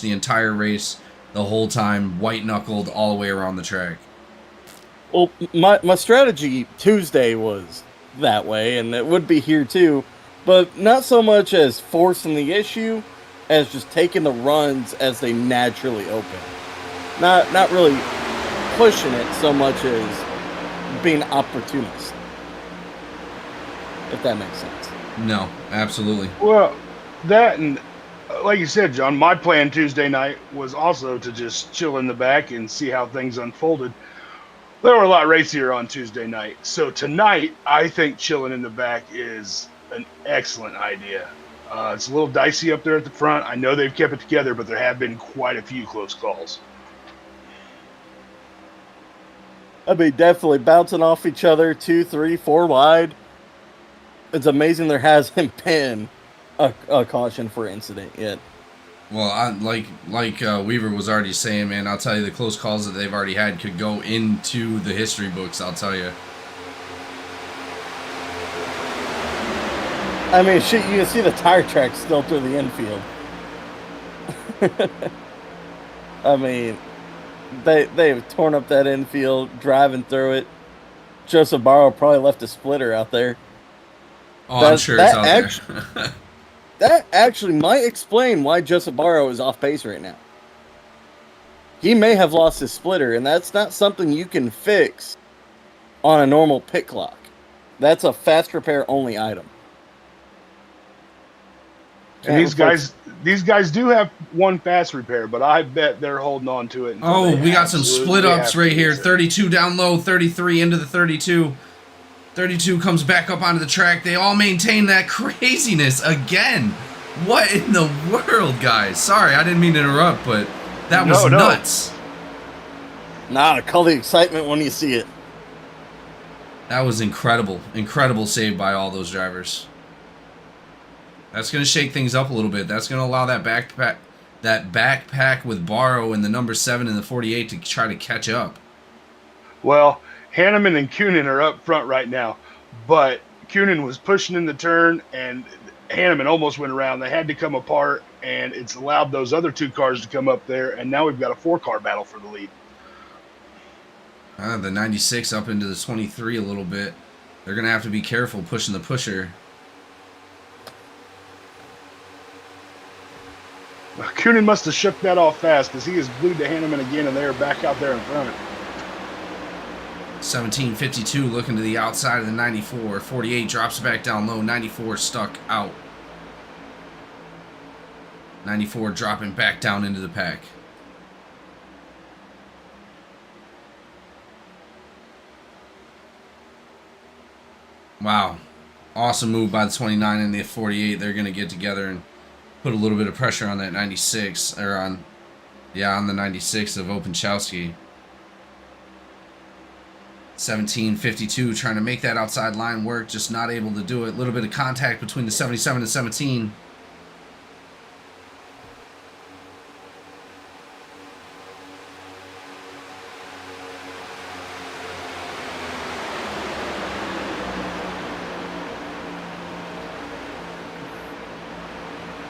the entire race the whole time, white knuckled all the way around the track? Well, my strategy Tuesday was that way, and it would be here too, but not so much as forcing the issue as just taking the runs as they naturally open. Not really pushing it so much as being opportunist. If that makes sense. No, absolutely. Well, that and like you said, John, my plan Tuesday night was also to just chill in the back and see how things unfolded. They were a lot racier on Tuesday night. So tonight, I think chilling in the back is an excellent idea. It's a little dicey up there at the front. I know they've kept it together, but there have been quite a few close calls. I mean, definitely bouncing off each other, 2, 3, 4 wide. It's amazing there hasn't been a caution for incident yet. Well, like Weaver was already saying, man, I'll tell you, the close calls that they've already had could go into the history books, I'll tell you. I mean, shit, you can see the tire tracks still through the infield. I mean, they've torn up that infield, driving through it. Joseph Barrow probably left a splitter out there. Oh, I'm sure it's out there. That actually might explain why Joseph Barrow is off pace right now. He may have lost his splitter, and that's not something you can fix on a normal pit clock. That's a fast repair only item. And these guys do have one fast repair, but I bet they're holding on to it. Oh, we got some split ups right here. 32 down low, 33 into the 32. 32 comes back up onto the track. They all maintain that craziness again. What in the world, guys? Sorry, I didn't mean to interrupt, but that was nuts. Nah, call the excitement when you see it. That was incredible. Incredible save by all those drivers. That's going to shake things up a little bit. That's going to allow that backpack with Barrow and the number 7 and the 48 to try to catch up. Well, Hanneman and Kunin are up front right now, but Kunin was pushing in the turn, and Hanneman almost went around. They had to come apart, and it's allowed those other 2 cars to come up there, and now we've got a 4-car battle for the lead. The 96 up into the 23 a little bit. They're going to have to be careful pushing the pusher. Kunin must have shook that off fast because he is glued to Hanneman again, and they are back out there in front. 1752 looking to the outside of the 94. 48 drops back down low. 94 stuck out. 94 dropping back down into the pack. Wow. Awesome move by the 29 and the 48. They're going to get together and put a little bit of pressure on that 96. Or on the 96 of Openchowski. 1752 trying to make that outside line work, just not able to do it. A little bit of contact between the 77 and 17.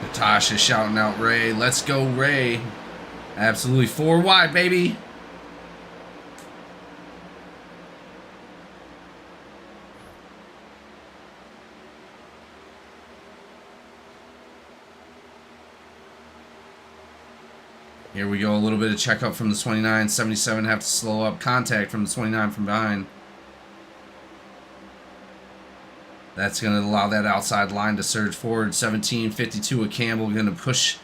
Natasha shouting out Ray. Let's go, Ray. Absolutely 4 wide, baby. Here we go, a little bit of checkup from the 29. 77 have to slow up. Contact from the 29 from behind. That's going to allow that outside line to surge forward. 1752 of Campbell going to push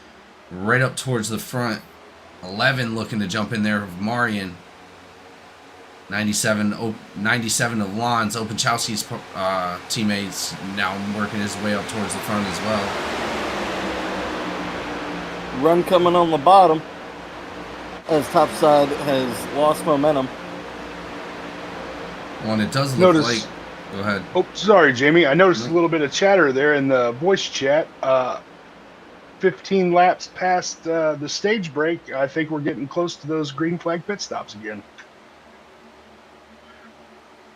right up towards the front. 11 looking to jump in there of Marion. 97 of Lons. Openchowski's teammates now working his way up towards the front as well. Run coming on the bottom as topside has lost momentum. Well, and it does look like... Go ahead. Oh, sorry, Jamie. I noticed a little bit of chatter there in the voice chat. 15 laps past the stage break, I think we're getting close to those green flag pit stops again.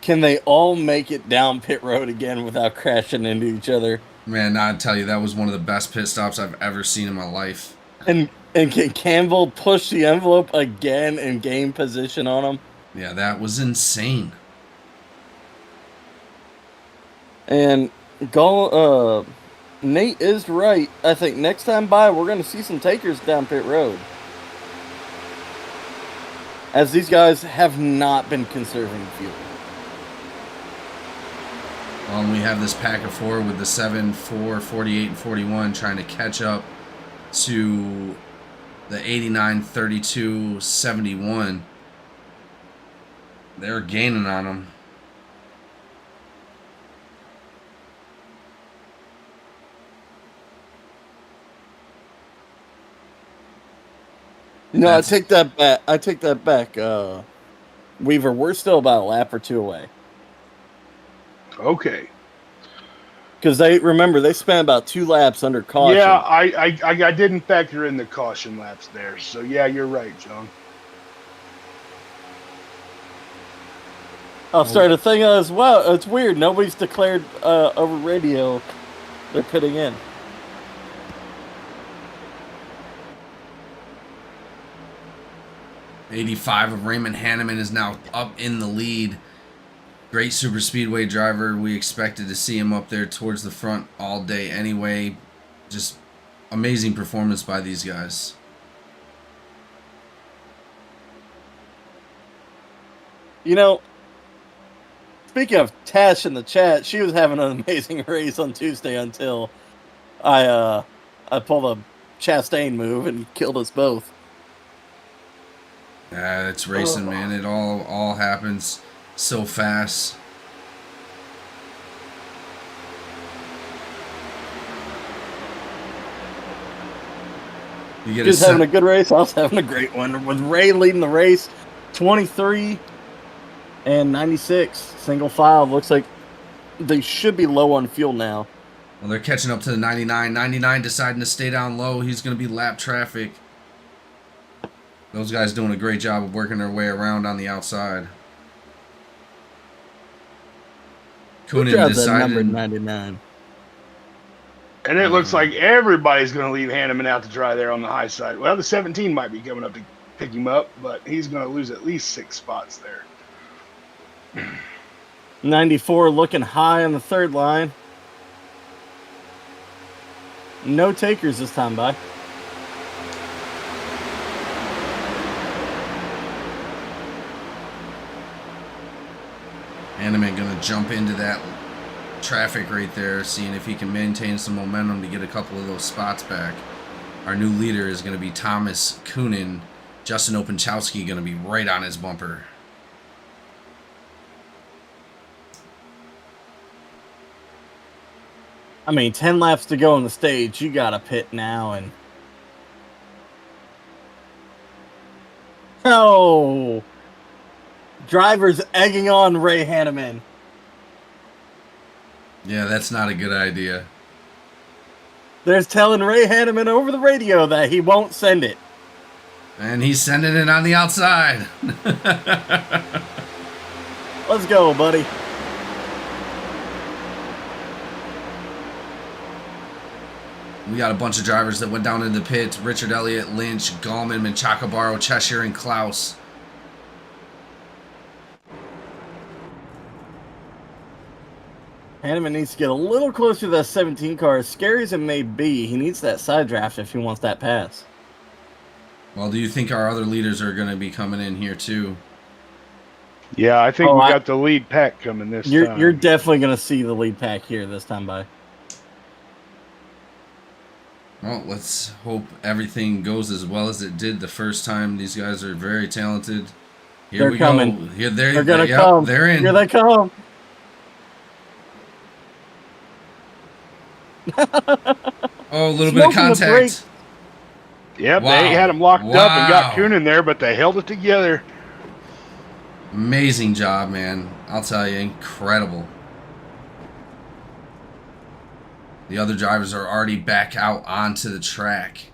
Can they all make it down pit road again without crashing into each other? Man, I tell you, that was one of the best pit stops I've ever seen in my life. And can Campbell push the envelope again and gain position on him? Yeah, that was insane. And Nate is right. I think next time by, we're going to see some takers down pit road. As these guys have not been conserving fuel. Well, and we have this pack of 4 with the 7, 4, 48, and 41 trying to catch up to the 89, 32, 71. They're gaining on them. No, I take that back. Weaver, we're still about a lap or two away. Okay. Because they spent about 2 laps under caution. Yeah, I didn't factor in the caution laps there. So yeah, you're right, John. I'll start a thing as well. It's weird. Nobody's declared over radio they're pitting in. '85 of Raymond Hanneman is now up in the lead. Great super speedway driver. We expected to see him up there towards the front all day anyway. Just amazing performance by these guys. You know, speaking of Tash in the chat, she was having an amazing race on Tuesday until I pulled a Chastain move and killed us both. Yeah, it's racing, man. It all happens so fast. He was having a good race. I was having a great one. With Ray leading the race, 23 and 96, single file. Looks like they should be low on fuel now. Well, they're catching up to the 99. 99 deciding to stay down low. He's going to be lap traffic. Those guys doing a great job of working their way around on the outside. Coonan decided number 99. And it looks like everybody's going to leave Hanneman out to dry there on the high side. Well, the 17 might be coming up to pick him up, but he's going to lose at least 6 spots there. 94 looking high on the third line. No takers this time, by. Hanneman going to jump into that traffic right there, seeing if he can maintain some momentum to get a couple of those spots back. Our new leader is going to be Thomas Coonan. Justin Openchowski going to be right on his bumper. I mean, 10 laps to go on the stage. You got to pit now and... Oh! Drivers egging on Ray Hanneman. Yeah, that's not a good idea. They're telling Ray Hanneman over the radio that he won't send it. And he's sending it on the outside. Let's go, buddy. We got a bunch of drivers that went down into the pits. Richard Elliott, Lynch, Gallman, Menchaca, Cheshire, and Klaus. Hanneman needs to get a little closer to that 17 car. As scary as it may be, he needs that side draft if he wants that pass. Well, do you think our other leaders are going to be coming in here too? Yeah, I think we got the lead pack coming this time. You're definitely going to see the lead pack here this time, by. Well, let's hope everything goes as well as it did the first time. These guys are very talented. Here They're we coming. go. Here, they're going to come. They're in. Here they come. Oh, a little bit of contact. Yep, Wow. they had him locked up and got Wow. Coonan there, but they held it together. Amazing job, man. I'll tell you, incredible. The other drivers are already back out onto the track.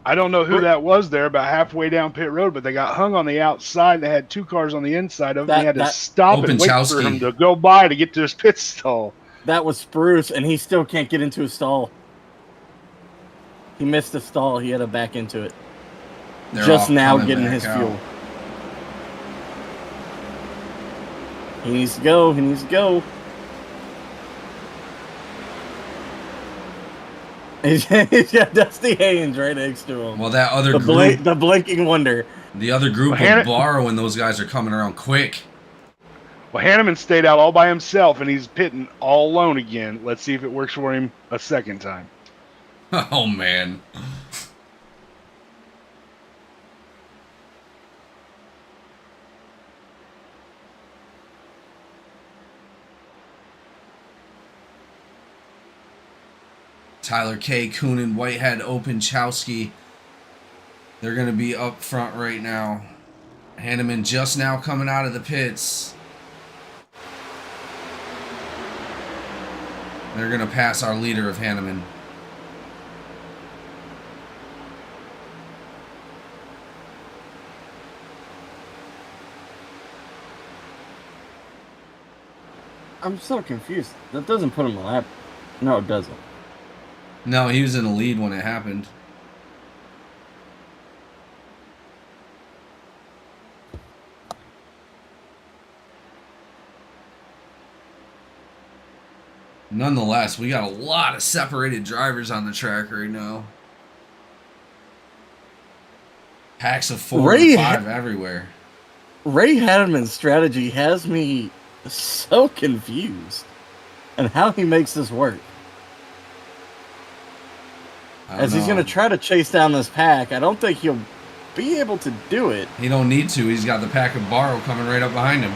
I don't know who that was there about halfway down pit road, but they got hung on the outside. They had 2 cars on the inside of them. They had to stop and wait for Openchowski. him to go by to get to his pit stall. That was Spruce, and he still can't get into his stall. He missed the stall. He had to back into it. They're Just all now coming getting back his out. fuel. He needs to go. He needs to go. He's got Dusty Haynes right next to him. Well, that other The, group, the blinking wonder. the other group Well, with Barrow and those guys are coming around quick. Well, Hanneman stayed out all by himself, and he's pitting all alone again. Let's see if it works for him a second time. Oh, man. Tyler K, Coonan, Whitehead, Openchowski. They're going to be up front right now. Hanneman just now coming out of the pits. They're going to pass our leader of Hanneman. I'm so confused. That doesn't put him a lap. No, it doesn't. No, he was in the lead when it happened. Nonetheless, we got a lot of separated drivers on the track right now. Packs of 4 and 5 everywhere. Ray Hanneman's strategy has me so confused. And how he makes this work. As he's going to try to chase down this pack, I don't think he'll be able to do it. He don't need to. He's got the pack of Barrow coming right up behind him.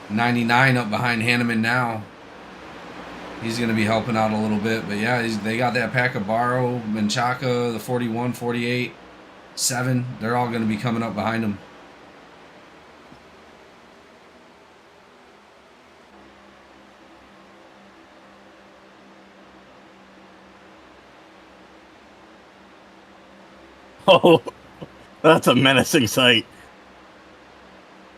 99 up behind Hanneman now. He's going to be helping out a little bit. But yeah, they got that pack of Barrow, Menchaca, the 41, 48, 7. They're all going to be coming up behind him. Oh, that's a menacing sight.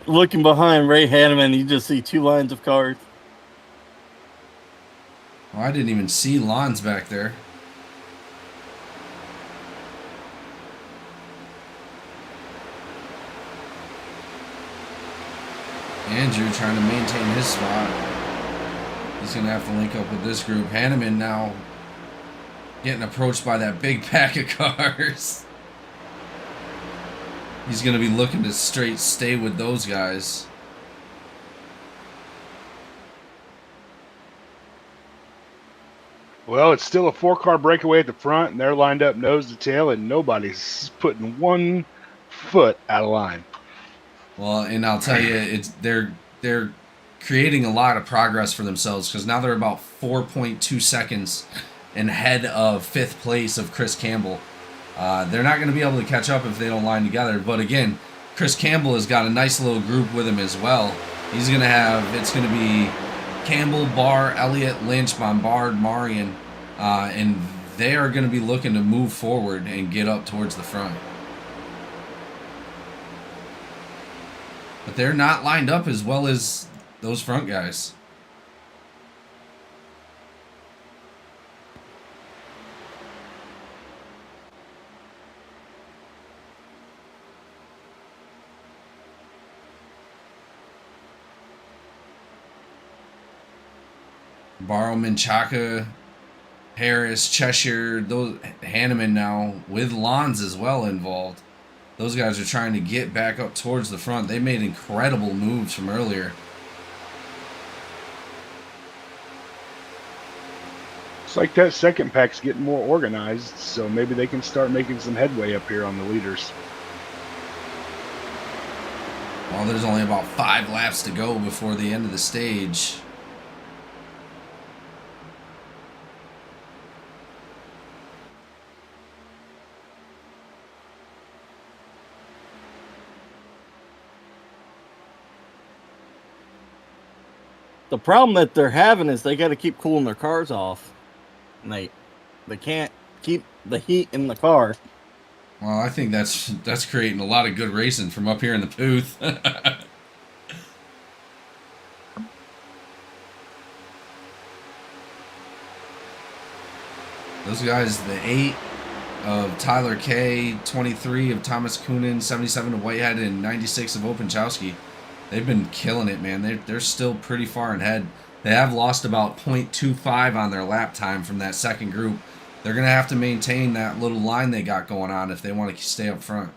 Looking behind Ray Hanneman, you just see 2 lines of cars. Oh, I didn't even see Lons back there. Andrew trying to maintain his spot. He's going to have to link up with this group. Hanneman now getting approached by that big pack of cars. He's going to be looking to straight stay with those guys. Well, it's still a 4-car breakaway at the front, and they're lined up nose to tail, and nobody's putting 1 foot out of line. Well, and I'll tell you, they're creating a lot of progress for themselves because now they're about 4.2 seconds ahead of 5th place of Chris Campbell. They're not going to be able to catch up if they don't line together. But again, Chris Campbell has got a nice little group with him as well. It's going to be Campbell, Barr, Elliott, Lynch, Bombard, Marion, and they are going to be looking to move forward and get up towards the front. But they're not lined up as well as those front guys. Barrow, Menchaca, Harris, Cheshire, those Hanneman now with Lons as well involved. Those guys are trying to get back up towards the front. They made incredible moves from earlier. It's like that second pack's getting more organized, so maybe they can start making some headway up here on the leaders. Well, there's only about 5 laps to go before the end of the stage. The problem that they're having is they got to keep cooling their cars off, and they can't keep the heat in the car. Well, I think that's creating a lot of good racing from up here in the booth. Those guys, the 8 of Tyler K, 23 of Thomas Coonan, 77 of Whitehead, and 96 of Openchowski. They've been killing it, man. They're still pretty far ahead. They have lost about 0.25 on their lap time from that second group. They're going to have to maintain that little line they got going on if they want to stay up front.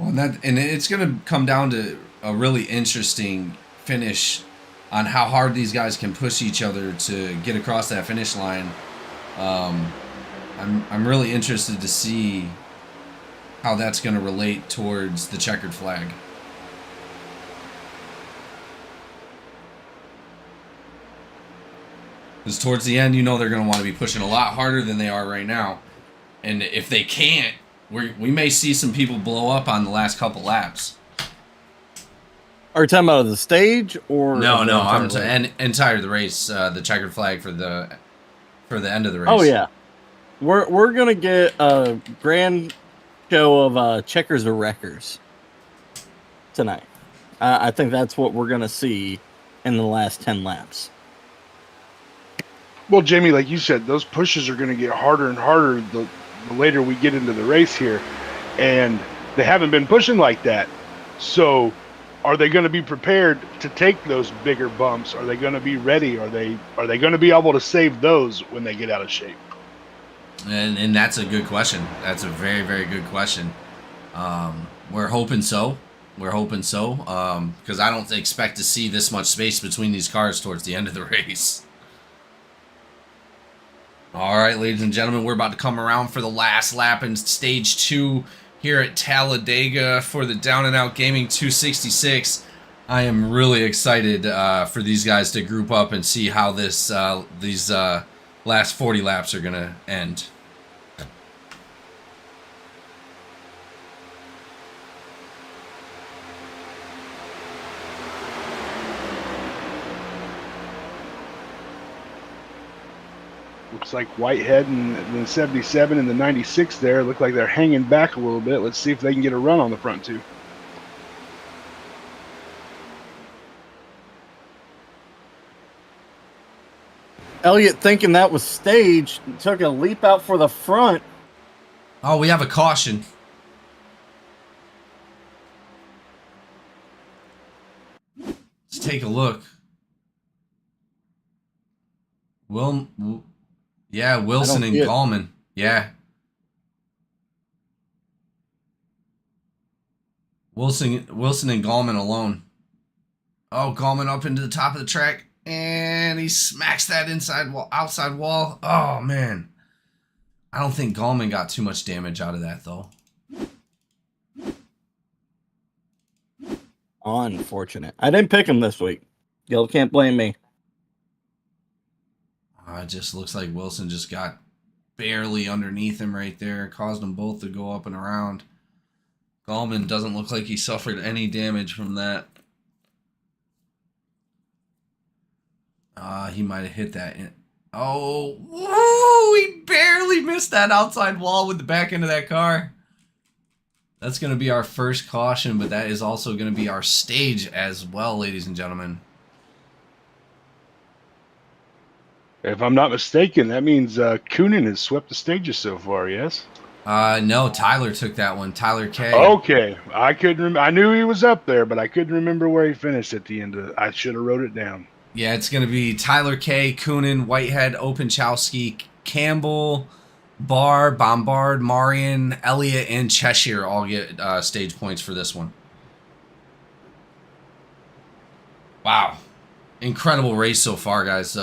Well, and it's going to come down to a really interesting finish on how hard these guys can push each other to get across that finish line. I'm really interested to see how that's going to relate towards the checkered flag. Because towards the end, you know they're going to want to be pushing a lot harder than they are right now. And if they can't, we may see some people blow up on the last couple laps. Are you talking about the stage or no? I'm entire the race, the checkered flag for the end of the race. Oh yeah, we're gonna get a grand show of checkers or wreckers tonight. I think that's what we're gonna see in the last 10 laps. Well, Jamie, like you said, those pushes are going to get harder and harder the later we get into the race here, and they haven't been pushing like that. So are they going to be prepared to take those bigger bumps? Are they going to be ready? Are they going to be able to save those when they get out of shape? And that's a good question. That's a very, very good question. We're hoping so. Because I don't expect to see this much space between these cars towards the end of the race. All right, ladies and gentlemen, we're about to come around for the last lap in Stage 2 here at Talladega for the Down and Out Gaming 266. I am really excited for these guys to group up and see how these last 40 laps are going to end. Looks like Whitehead and the 77 and the 96 there look like they're hanging back a little bit. Let's see if they can get a run on the front two. Elliott, thinking that was staged, took a leap out for the front. Oh, we have a caution. Let's take a look. Yeah, Wilson and Gallman. Yeah. Wilson and Gallman alone. Oh, Gallman up into the top of the track. And he smacks that outside wall. Oh, man. I don't think Gallman got too much damage out of that, though. Unfortunate. I didn't pick him this week. Y'all can't blame me. It just looks like Wilson just got barely underneath him right there. Caused them both to go up and around. Gallman doesn't look like he suffered any damage from that. He might have hit that. Whoa, he barely missed that outside wall with the back end of that car. That's going to be our first caution, but that is also going to be our stage as well, ladies and gentlemen. If I'm not mistaken, that means Coonan has swept the stages so far, yes? No, Tyler took that one. Tyler K. Okay. I couldn't I knew he was up there, but I couldn't remember where he finished at the end of it. I should have wrote it down. Yeah, it's going to be Tyler K, Coonan, Whitehead, Openchowski, Campbell, Barr, Bombard, Marion, Elliott, and Cheshire all get stage points for this one. Wow. Incredible race so far, guys.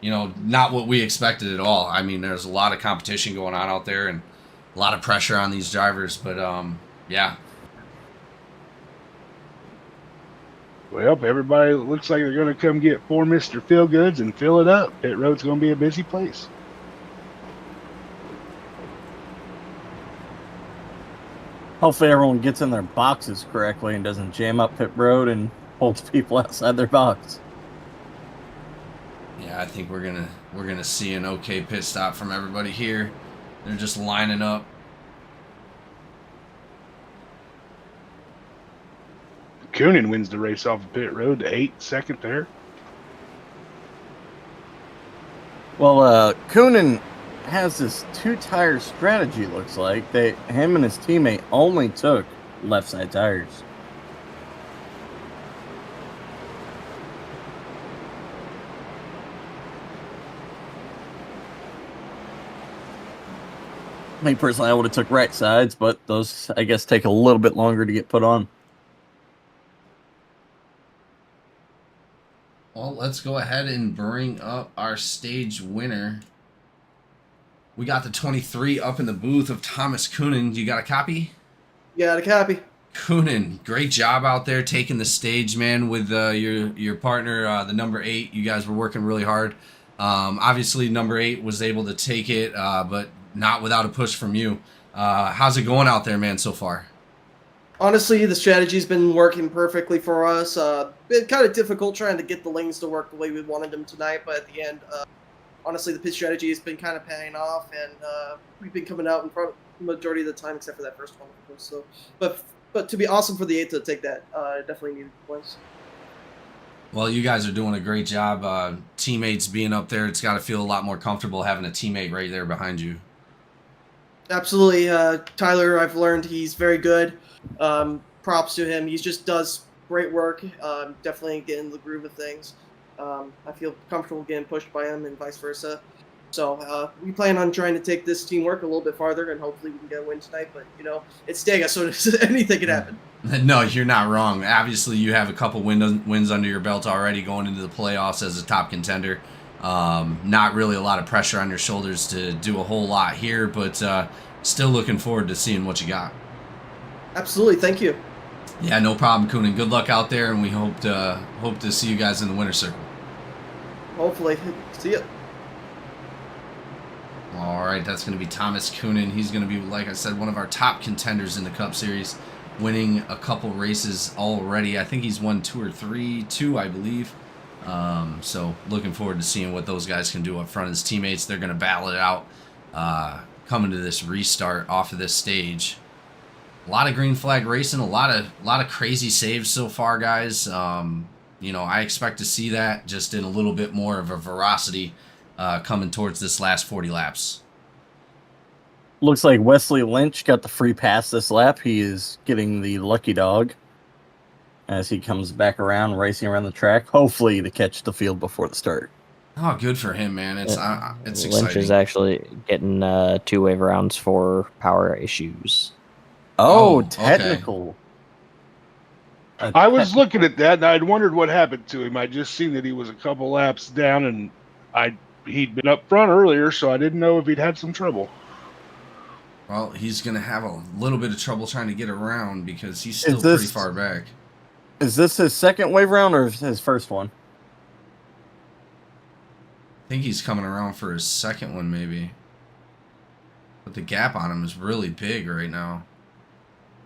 Not what we expected at all. I mean, there's a lot of competition going on out there and a lot of pressure on these drivers, but yeah. Well, everybody looks like they're going to come get 4 Mr. Feelgoods and fill it up. Pit road's going to be a busy place. Hopefully everyone gets in their boxes correctly and doesn't jam up pit road and holds people outside their box. Yeah, I think we're gonna see an okay pit stop from everybody here. They're just lining up. Coonan wins the race off of pit road to 8 second there. Well, Coonan has this 2-tire strategy, looks like. Him and his teammate only took left side tires. Me personally, I would have took right sides, but those, I guess, take a little bit longer to get put on. Well, let's go ahead and bring up our stage winner. We got the 23 up in the booth of Thomas Coonan. You got a copy? Got a copy. Coonan, great job out there taking the stage, man, with your partner, the number 8. You guys were working really hard. Obviously, number 8 was able to take it, but not without a push from you. How's it going out there, man, so far? Honestly, the strategy's been working perfectly for us. Been kind of difficult trying to get the lanes to work the way we wanted them tonight, but at the end, honestly, the pit strategy has been kind of paying off, and we've been coming out in front the majority of the time, except for that first one, of course. So, but to be awesome for the 8 to take that, definitely needed points. Well, you guys are doing a great job. Teammates being up there, it's got to feel a lot more comfortable having a teammate right there behind you. Absolutely. Tyler, I've learned he's very good. Props to him. He just does great work. Definitely getting the groove of things. I feel comfortable getting pushed by him and vice versa. So we plan on trying to take this teamwork a little bit farther, and hopefully we can get a win tonight. But, it's Dega, so anything can happen. No, you're not wrong. Obviously, you have a couple wins under your belt already going into the playoffs as a top contender. Not really a lot of pressure on your shoulders to do a whole lot here, but still looking forward to seeing what you got. Absolutely. Thank you. Yeah, no problem, Coonan. Good luck out there, and we hope to see you guys in the winner's circle. Hopefully. See ya. All right, that's going to be Thomas Coonan. He's going to be, like I said, one of our top contenders in the Cup Series, winning a couple races already. I think he's won 2 or 3, 2, I believe. So looking forward to seeing what those guys can do up front. His teammates, they're going to battle it out coming to this restart off of this stage. A lot of green flag racing, a lot of crazy saves so far, guys. I expect to see that just in a little bit more of a veracity coming towards this last 40 laps. Looks like Wesley Lynch got the free pass this lap. He is getting the lucky dog as he comes back around, racing around the track, hopefully to catch the field before the start. Oh, good for him, man. It's exciting. Lynch is actually getting 2 wave rounds for power issues. Oh, okay. technical. I was looking at that, and I'd wondered what happened to him. I just seen that he was a couple laps down, and he'd been up front earlier, so I didn't know if he'd had some trouble. Well, he's going to have a little bit of trouble trying to get around because he's still pretty far back. Is this his second wave round or his first one? I think he's coming around for his second one, maybe. But the gap on him is really big right now.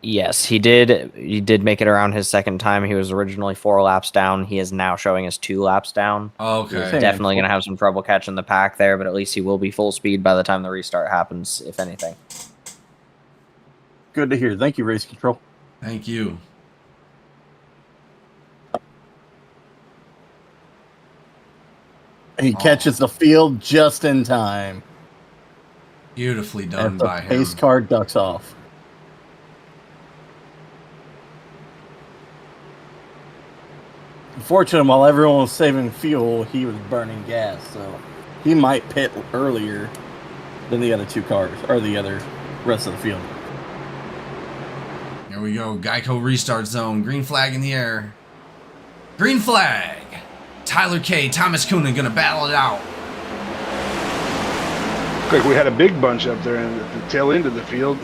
Yes, he did. He did make it around his second time. He was originally 4 laps down. He is now showing us 2 laps down. Okay. He's definitely going to have some trouble catching the pack there, but at least he will be full speed by the time the restart happens, if anything. Good to hear. Thank you, Race Control. Thank you. He catches the field just in time. Beautifully done As the by him. pace car ducks off. Unfortunately, while everyone was saving fuel, he was burning gas, so he might pit earlier than the other 2 cars, or the other rest of the field. Here we go. Geico restart zone. Green flag in the air. Green flag. Tyler K. Thomas Coonan going to battle it out. Looks like we had a big bunch up there at the tail end of the field.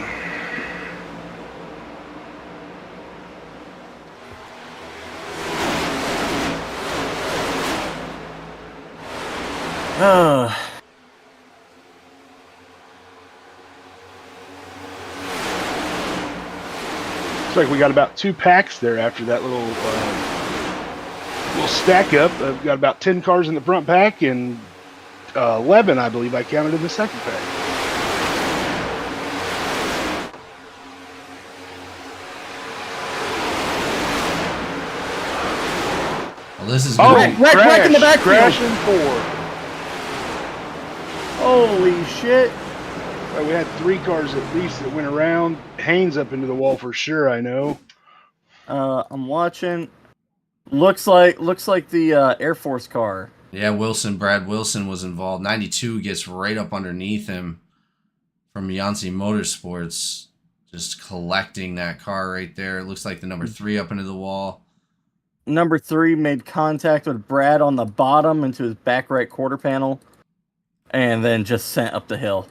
Looks like we got about 2 packs there after that little stack up. I've got about 10 cars in the front pack and 11, I believe I counted in the second pack. Well, this is Oh, good. Wreck in the backfield. crashing 4. Holy shit! We had 3 cars at least that went around. Haynes up into the wall for sure, I know. I'm watching. Looks like the Air Force car. Yeah, Brad Wilson was involved. 92 gets right up underneath him from Yancey Motorsports. Just collecting that car right there. It looks like the number 3 up into the wall. Number 3 made contact with Brad on the bottom into his back right quarter panel, and then just sent up the hill.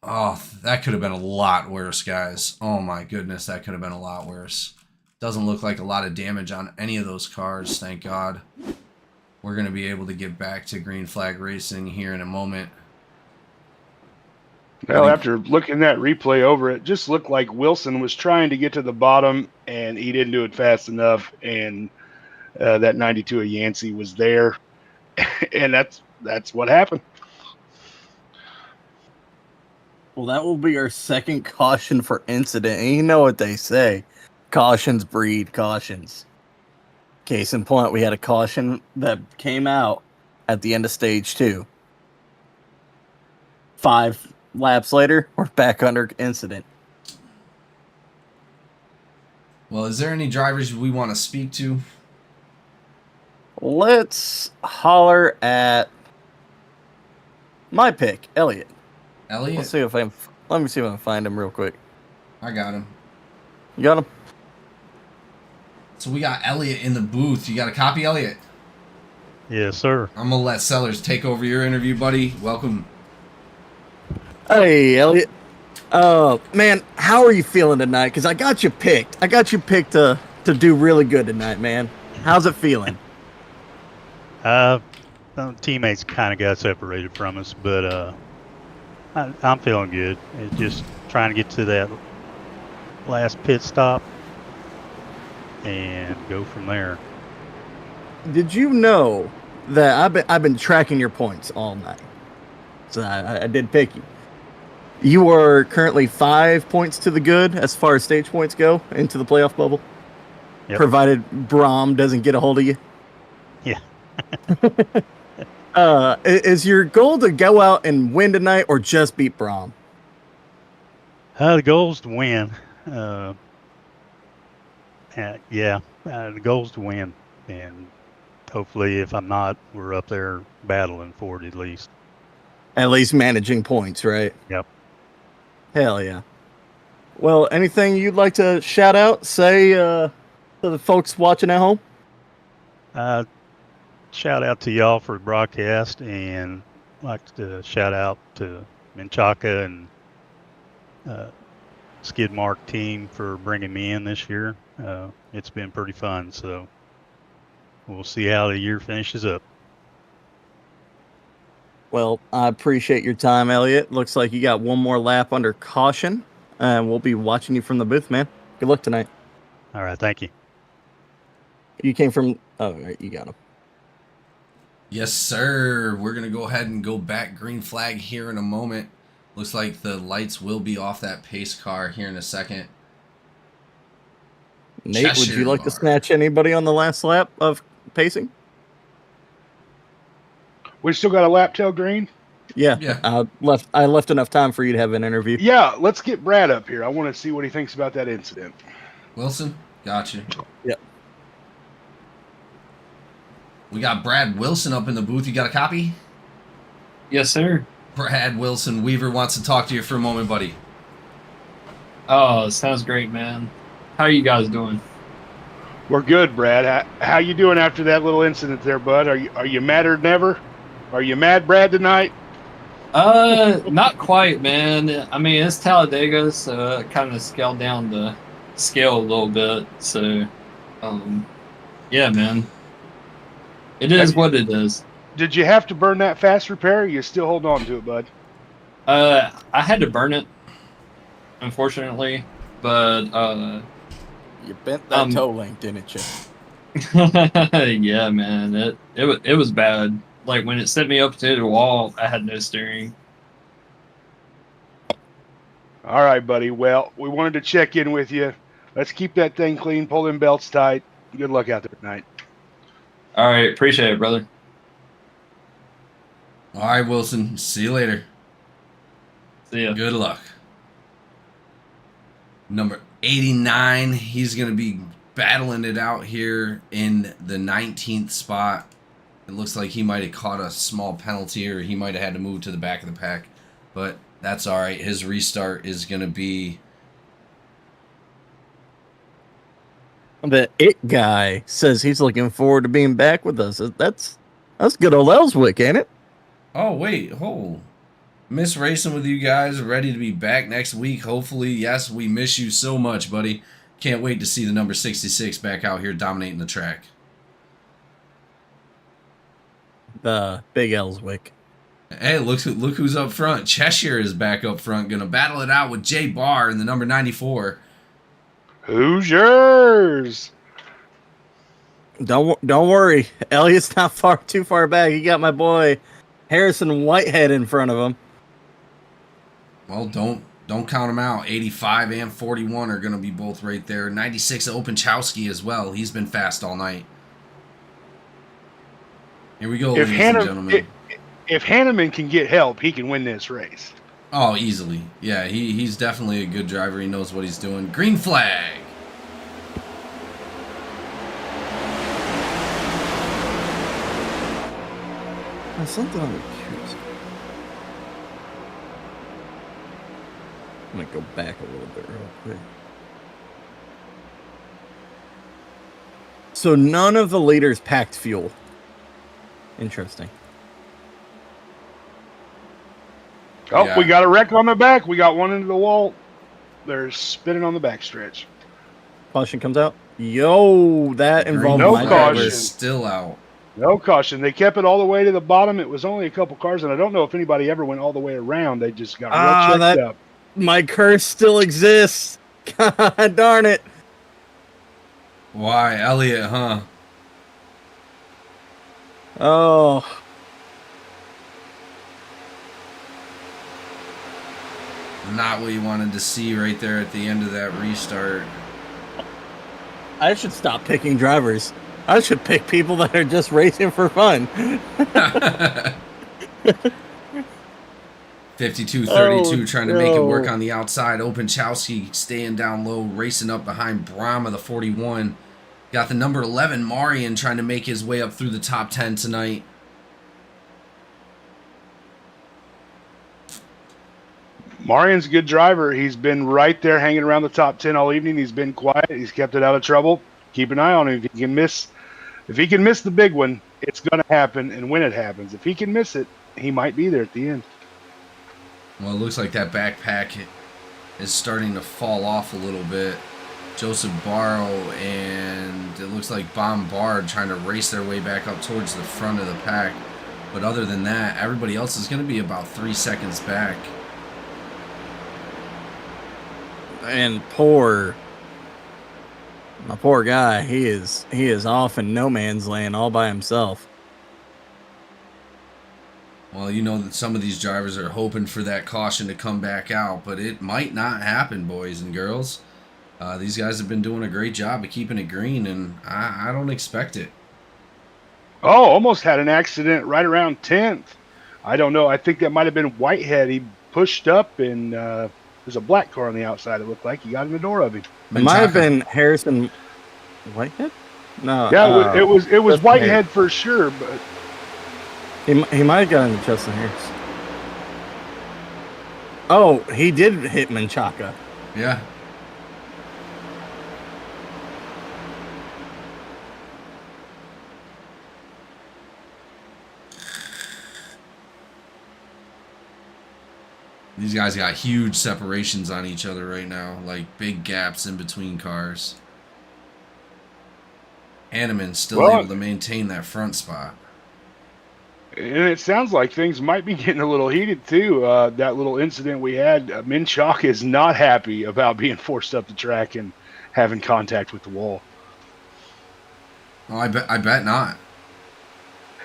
Oh, that could have been a lot worse, guys. Oh my goodness, that could have been a lot worse. Doesn't look like a lot of damage on any of those cars, thank God. We're going to be able to get back to Green Flag Racing here in a moment. Well, after looking that replay over, it just looked like Wilson was trying to get to the bottom, and he didn't do it fast enough, and that 92 of Yancey was there, and that's what happened. Well, that will be our second caution for incident, and you know what they say. Cautions breed cautions. Case in point, we had a caution that came out at the end of stage 2. 5 laps later, we're back under incident. Well, is there any drivers we want to speak to? Let's holler at my pick, Elliot. Elliot? Let me see if I can find him real quick. I got him. You got him? So we got Elliot in the booth. You got a copy, Elliot? Yes, sir. I'm going to let Sellers take over your interview, buddy. Welcome. Hey, Elliot. Man, how are you feeling tonight? Because I got you picked. To do really good tonight, man. How's it feeling? Teammates kind of got separated from us, but I'm feeling good. It's just trying to get to that last pit stop and go from there. Did you know that I've been tracking your points all night? So I did pick you. You are currently 5 points to the good as far as stage points go into the playoff bubble. Yep. Provided Brom doesn't get a hold of you. Yeah. Is your goal to go out and win tonight or just beat Brom? The goal's to win. The goal's to win. And hopefully, if I'm not, we're up there battling for it at least. At least managing points, right? Yep. Hell yeah. Well, anything you'd like to shout out, say to the folks watching at home? Shout out to y'all for the broadcast, and I'd like to shout out to Menchaca and Skidmark team for bringing me in this year. It's been pretty fun, so we'll see how the year finishes up. Well, I appreciate your time, Elliot. Looks like you got one more lap under caution, and we'll be watching you from the booth, man. Good luck tonight. All right, thank you. You came from... Oh, right, you got him. Yes, sir. We're going to go ahead and go back green flag here in a moment. Looks like the lights will be off that pace car here in a second. Nate, would Cheshire you like to bar. snatch anybody on the last lap of pacing? We still got a lap till green? Yeah. Yeah. I left enough time for you to have an interview. Yeah, let's get Brad up here. I want to see what he thinks about that incident. Wilson, got you. Yep. We got Brad Wilson up in the booth. You got a copy? Yes, sir. Brad Wilson, Weaver wants to talk to you for a moment, buddy. Oh, sounds great, man. How are you guys doing? We're good, Brad. How you doing after that little incident there, bud? Are you madder than ever? Are you mad, Brad, tonight? Not quite, man. I mean, it's Talladega, so it kind of scaled down the scale a little bit. So, yeah, man. It is what it is. Did you have to burn that fast repair? Or you still hold on to it, bud? I had to burn it, unfortunately, but You bent that toe link, didn't you? yeah, man, it was bad. Like when it sent me up to the wall, I had no steering. All right, buddy. Well, we wanted to check in with you. Let's keep that thing clean. Pull them belts tight. Good luck out there tonight. All right, appreciate it, brother. All right, Wilson. See you later. See ya. Good luck. Number 89. He's going to be battling it out here in the 19th spot. It looks like he might have caught a small penalty, or he might have had to move to the back of the pack. But that's all right. His restart is going to be... The it guy says he's looking forward to being back with us. That's good old Ellswick, ain't it? Oh, wait. Hold. Miss racing with you guys. Ready to be back next week, hopefully. Yes, we miss you so much, buddy. Can't wait to see the number 66 back out here dominating the track. The big Ellswick. Hey, look who's up front. Cheshire is back up front. Going to battle it out with Jay Barr in the number 94. Who's yours? Don't worry. Elliot's not too far back. He got my boy Harrison Whitehead in front of him. Well, don't count him out. 85 and 41 are going to be both right there. 96 Openchowski as well. He's been fast all night. Here we go, ladies and gentlemen. If Hanneman can get help, he can win this race. Oh, easily. Yeah, he's definitely a good driver. He knows what he's doing. Green flag. There's something I'm curious about. I'm going to go back a little bit real quick. So none of the leaders packed fuel. Interesting. Oh, Yeah. We got a wreck on the back. We got one into the wall. They're spinning on the back stretch. Caution comes out. Yo, that involved No my caution. driver. Still out. No caution. They kept it all the way to the bottom. It was only a couple cars, and I don't know if anybody ever went all the way around. They just got real checked up. My curse still exists. God darn it. Why, Elliot, huh? Oh. Not what you wanted to see right there at the end of that restart. I should stop picking drivers. I should pick people that are just racing for fun. 52-32 trying to make it work no. on the outside. Openchowski staying down low, racing up behind Brahma, the 41. Got the number 11, Marian, trying to make his way up through the top 10 tonight. Marian's a good driver. He's been right there hanging around the top 10 all evening. He's been quiet. He's kept it out of trouble. Keep an eye on him. If he can miss the big one, it's going to happen. And when it happens, if he can miss it, he might be there at the end. Well, it looks like that backpack is starting to fall off a little bit. Joseph Barrow and it looks like Bombard trying to race their way back up towards the front of the pack. But other than that, everybody else is going to be about 3 seconds back. And my poor guy, he is off in no man's land all by himself. Well, you know that some of these drivers are hoping for that caution to come back out, but it might not happen, boys and girls. These guys have been doing a great job of keeping it green, and I don't expect it. Oh, almost had an accident right around 10th. I don't know. I think that might have been Whitehead. He pushed up, and there's a black car on the outside. It looked like he got in the door of him. It might have been Harrison Whitehead. No. Yeah, it was Justin Whitehead Harris. for sure, but He might have gotten Justin Harris. Oh, he did hit Menchaca. Yeah. These guys got huge separations on each other right now, like big gaps in between cars. Hanneman still able to maintain that front spot. And it sounds like things might be getting a little heated too. That little incident we had, Minchok is not happy about being forced up the track and having contact with the wall. Oh, I bet not.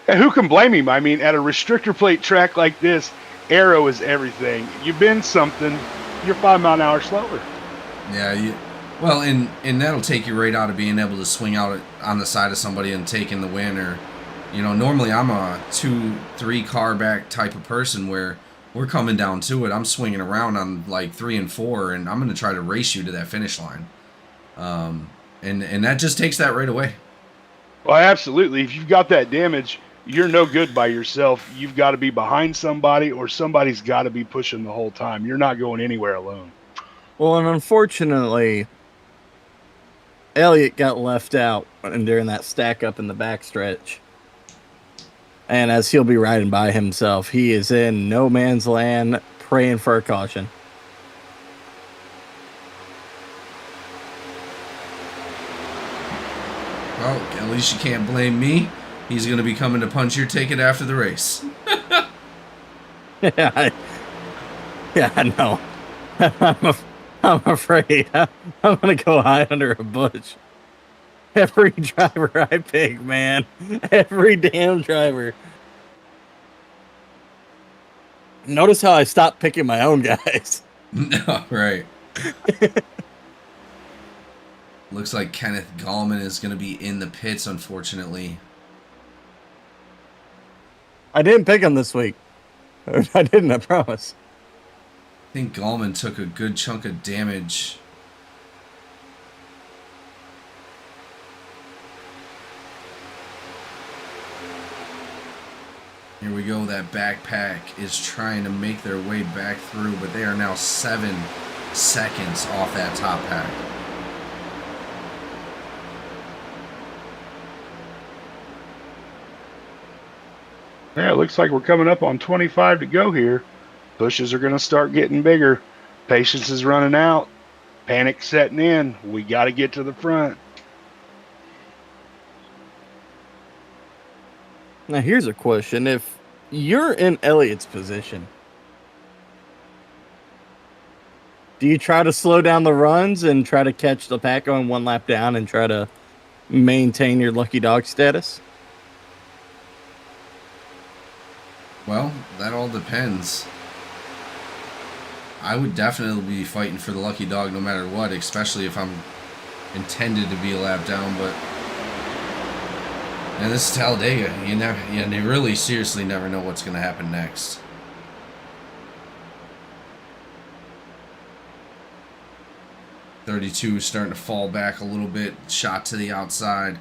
And who can blame him? I mean, at a restrictor plate track like this, aero is everything. You bend something, you're 5 mile an hour slower. Yeah, well, and that'll take you right out of being able to swing out on the side of somebody and taking the win. Or, normally I'm a 2-3 car back type of person where we're coming down to it. I'm swinging around on like 3 and 4, and I'm going to try to race you to that finish line. And that just takes that right away. Well, absolutely. If you've got that damage, you're no good by yourself. You've got to be behind somebody, or somebody's got to be pushing the whole time. You're not going anywhere alone. Well, and unfortunately, Elliott got left out during that stack up in the backstretch. And as he'll be riding by himself, he is in no man's land, praying for a caution. Well, at least you can't blame me. He's going to be coming to punch your ticket after the race. Yeah, I know. I'm afraid I'm going to go hide under a bush. Every driver I pick, man. Every damn driver. Notice how I stopped picking my own guys. No, right. Looks like Kenneth Gallman is going to be in the pits, unfortunately. I didn't pick him this week. I didn't, I promise. I think Gallman took a good chunk of damage. Here we go. That backpack is trying to make their way back through, but they are now 7 seconds off that top pack. Yeah, it looks like we're coming up on 25 to go here. Pushes are going to start getting bigger. Patience is running out. Panic setting in. We got to get to the front. Now, here's a question. If you're in Elliott's position, do you try to slow down the runs and try to catch the pack going 1 lap down and try to maintain your lucky dog status? Well, that all depends. I would definitely be fighting for the lucky dog no matter what, especially if I'm intended to be a lap down, but and this is Talladega. You really seriously never know what's going to happen next. .32 starting to fall back a little bit. Shot to the outside.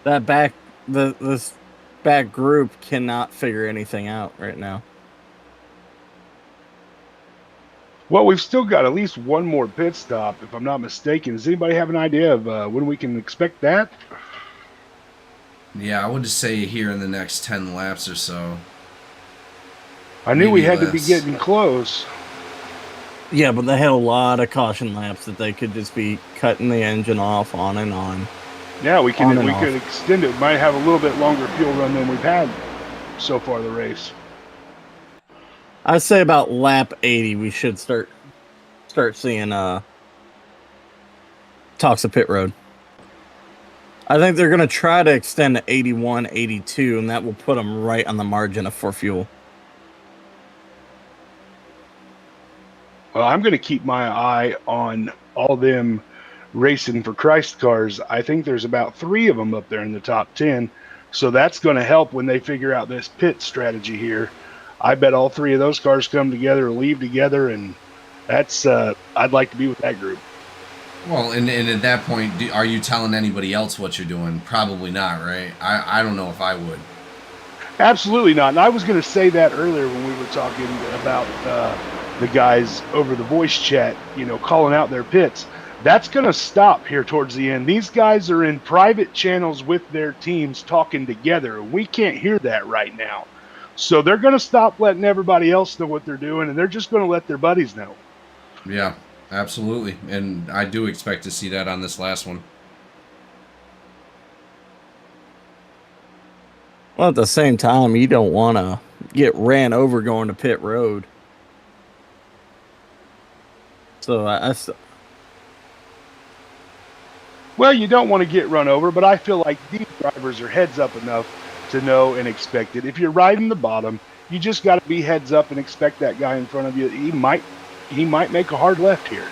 That this back group cannot figure anything out right now. Well, we've still got at least one more pit stop, if I'm not mistaken. Does anybody have an idea of when we can expect that? Yeah, I would just say here in the next 10 laps or so. I knew we Maybe had to be less. getting close. Yeah, but they had a lot of caution laps that they could just be cutting the engine off on and on. Yeah, we On and could off. extend it. Might have a little bit longer fuel run than we've had so far the race. I'd say about lap 80 we should start seeing talks of pit road. I think they're going to try to extend to 81, 82, and that will put them right on the margin of for fuel. Well, I'm going to keep my eye on all them Racing for Christ cars. I think there's about 3 of them up there in the top 10. So that's going to help when they figure out this pit strategy here. I bet all 3 of those cars come together, leave together, and that's I'd like to be with that group. Well, and at that point, are you telling anybody else what you're doing? Probably not, right? I don't know if I would. Absolutely not. And I was going to say that earlier when we were talking about the guys over the voice chat, calling out their pits. That's going to stop here towards the end. These guys are in private channels with their teams talking together. We can't hear that right now. So they're going to stop letting everybody else know what they're doing, and they're just going to let their buddies know. Yeah, absolutely. And I do expect to see that on this last one. Well, at the same time, you don't want to get ran over going to pit road. So Well, you don't want to get run over, but I feel like these drivers are heads up enough to know and expect it. If you're riding the bottom, you just got to be heads up and expect that guy in front of you. He might make a hard left here.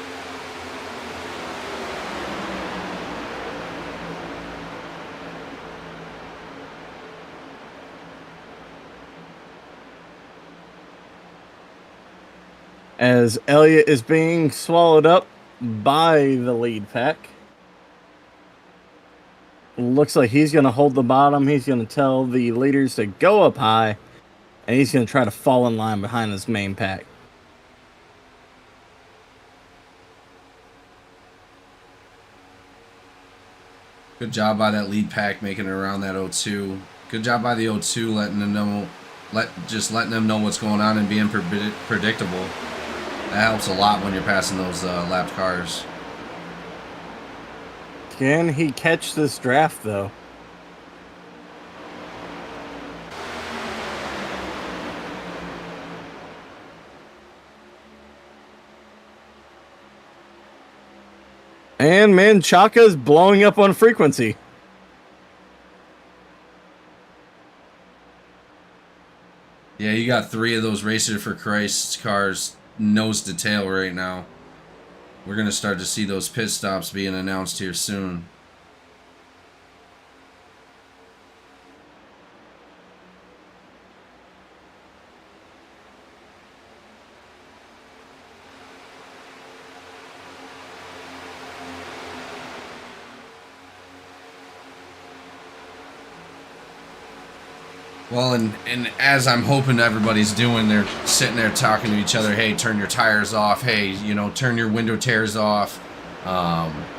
as Elliott is being swallowed up by the lead pack. Looks like he's going to hold the bottom. He's going to tell the leaders to go up high, and he's going to try to fall in line behind his main pack. Good job by that lead pack making it around that 02. Good job by the 02 letting them know, letting them know what's going on and being predictable. That helps a lot when you're passing those lapped cars. Can he catch this draft, though? And Menchaca's blowing up on frequency. Yeah, you got 3 of those Racer for Christ cars nose to tail right now. We're going to start to see those pit stops being announced here soon. Well, and as I'm hoping everybody's doing, they're sitting there talking to each other, hey, turn your tires off, hey, you know, turn your window tears off.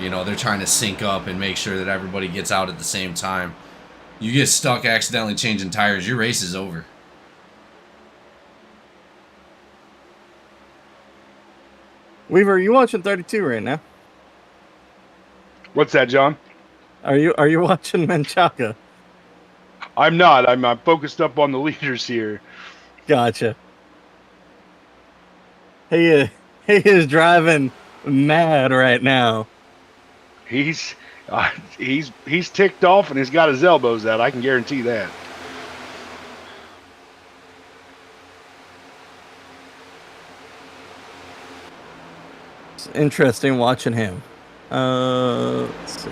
You know, they're trying to sync up and make sure that everybody gets out at the same time. You get stuck accidentally changing tires, your race is over. Weaver, are you watching 32 right now? What's that, John? Are you watching Menchaca? I'm not. I'm focused up on the leaders here. Gotcha. He is driving mad right now. He's ticked off and he's got his elbows out. I can guarantee that. It's interesting watching him. Let's see.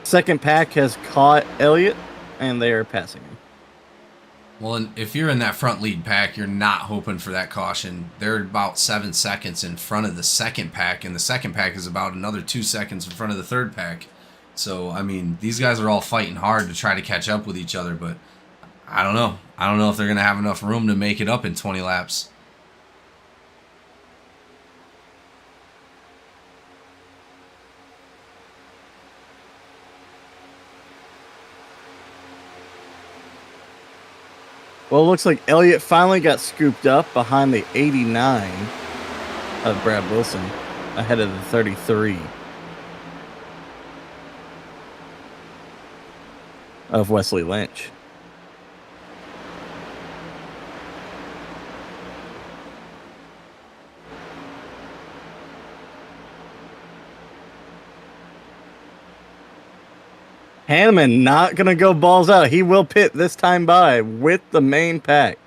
Second pack has caught Elliott, and they are passing him. Well, and if you're in that front lead pack, you're not hoping for that caution. They're about 7 seconds in front of the second pack, and the second pack is about another 2 seconds in front of the third pack. So, I mean, these guys are all fighting hard to try to catch up with each other, but I don't know. I don't know if they're going to have enough room to make it up in 20 laps. Well, it looks like Elliott finally got scooped up behind the 89 of Brad Wilson, ahead of the 33 of Wesley Lynch. Hanneman not going to go balls out. He will pit this time by with the main pack.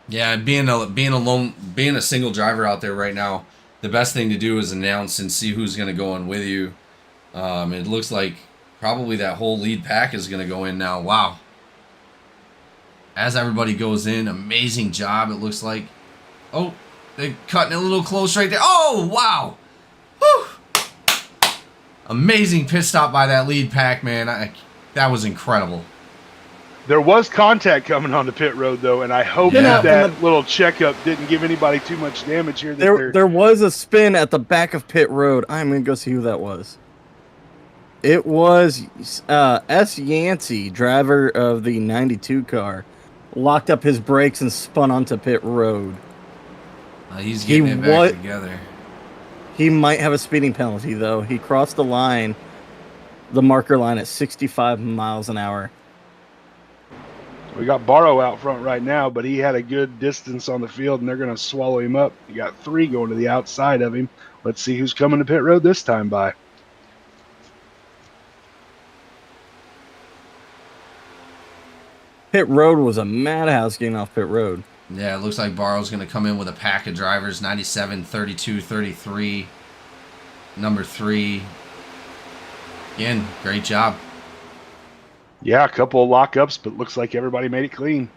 Yeah, being a single driver out there right now, the best thing to do is announce and see who's going to go in with you. It looks like probably that whole lead pack is going to go in now. Wow. As everybody goes in, amazing job it looks like. Oh, they're cutting it a little close right there. Oh, wow. Whew. Amazing pit stop by that lead pack, man. That was incredible. There was contact coming on the pit road, though, and I hope that little checkup didn't give anybody too much damage here. There was a spin at the back of pit road. I'm going to go see who that was. It was S. Yancey, driver of the 92 car, locked up his brakes and spun onto pit road. He's getting it back together. He might have a speeding penalty, though. He crossed the line the marker line at 65 miles an hour. We got Barrow out front right now, but he had a good distance on the field, and they're going to swallow him up. You got 3 going to the outside of him. Let's see who's coming to pit road this time by. Pit road was a madhouse getting off pit road. Yeah, it looks like Barrow's going to come in with a pack of drivers, 97, 32, 33, number 3. Again, great job. Yeah, a couple of lockups, but looks like everybody made it clean.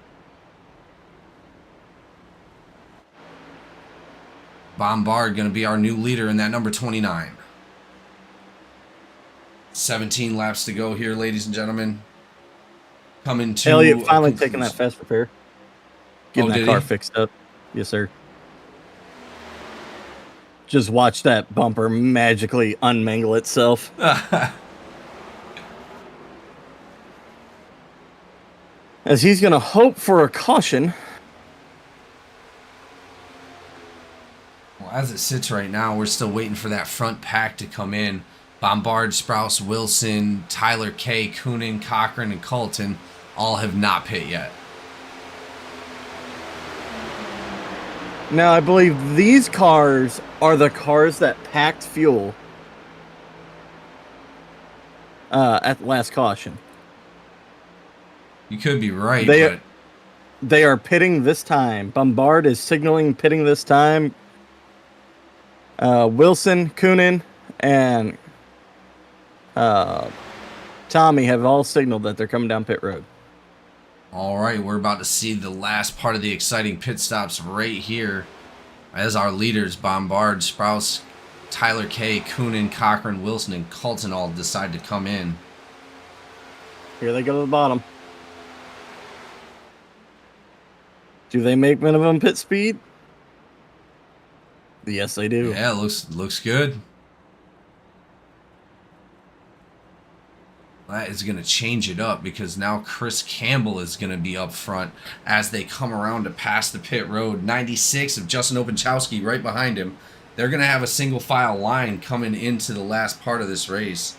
Bombard going to be our new leader in that number 29. 17 laps to go here, ladies and gentlemen. Coming to Elliot finally taking that fast repair. Getting that car he? fixed up. Yes, sir. Just watch that bumper magically unmangle itself. As he's going to hope for a caution. Well, as it sits right now, we're still waiting for that front pack to come in. Bombard, Sprouse, Wilson, Tyler K, Coonan, Cochran, and Colton all have not pit yet. Now, I believe these cars are the cars that packed fuel at the last caution. You could be right, They- but They are pitting this time. Bombard is signaling pitting this time. Wilson, Coonan, and Tommy have all signaled that they're coming down pit road. all right, we're about to see the last part of the exciting pit stops right here as our leaders, Bombard, Sprouse, Tyler K, Coonan, Cochran, Wilson, and Colton all decide to come in. Here they go to the bottom. Do they make minimum pit speed? Yes, they do. Yeah, looks good. That is going to change it up because now Chris Campbell is going to be up front as they come around to pass the pit road. 96 of Justin Openchowski right behind him. They're going to have a single file line coming into the last part of this race.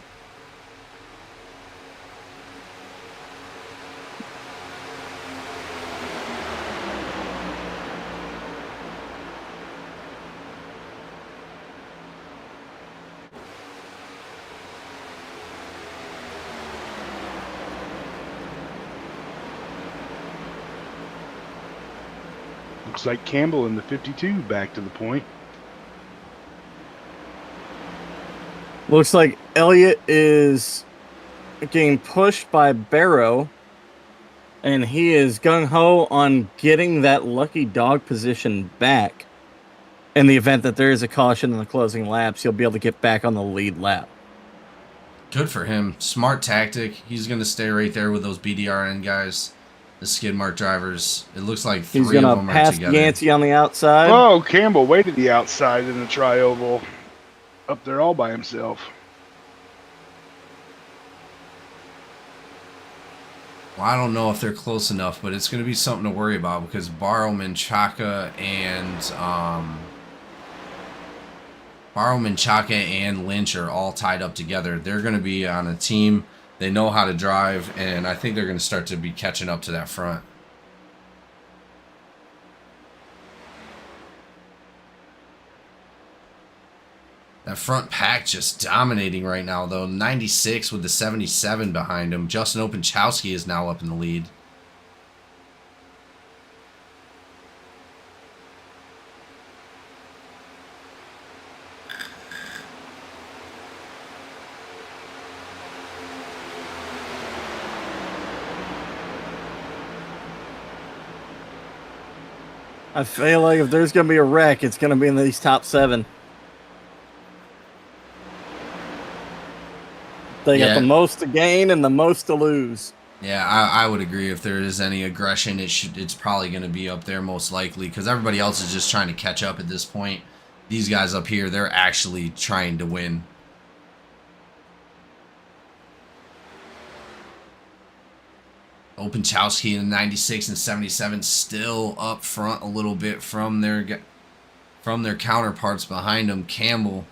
Looks like Campbell in the 52 back to the point. Looks like Elliott is getting pushed by Barrow, and he is gung-ho on getting that lucky dog position back. In the event that there is a caution in the closing laps, he'll be able to get back on the lead lap. Good for him. Smart tactic. He's going to stay right there with those BDRN guys, the skid mark drivers. It looks like He's three of going them to are pass together. Yancey on the outside. Oh, Campbell way to the outside in the tri-oval. Up there all by himself. Well, I don't know if they're close enough, but it's going to be something to worry about because Barrowman, Chaka, and Lynch are all tied up together. They're going to be on a team. They know how to drive, and I think they're going to start to be catching up to that front. That front pack just dominating right now, though. 96 with the 77 behind him. Justin Openchowski is now up in the lead. I feel like if there's going to be a wreck, it's going to be in these top 7. They got the most to gain and the most to lose. Yeah, I would agree. If there is any aggression, it's probably going to be up there most likely because everybody else is just trying to catch up at this point. These guys up here, they're actually trying to win. Openchowski in 96 and 77 still up front a little bit from their counterparts behind them. Campbell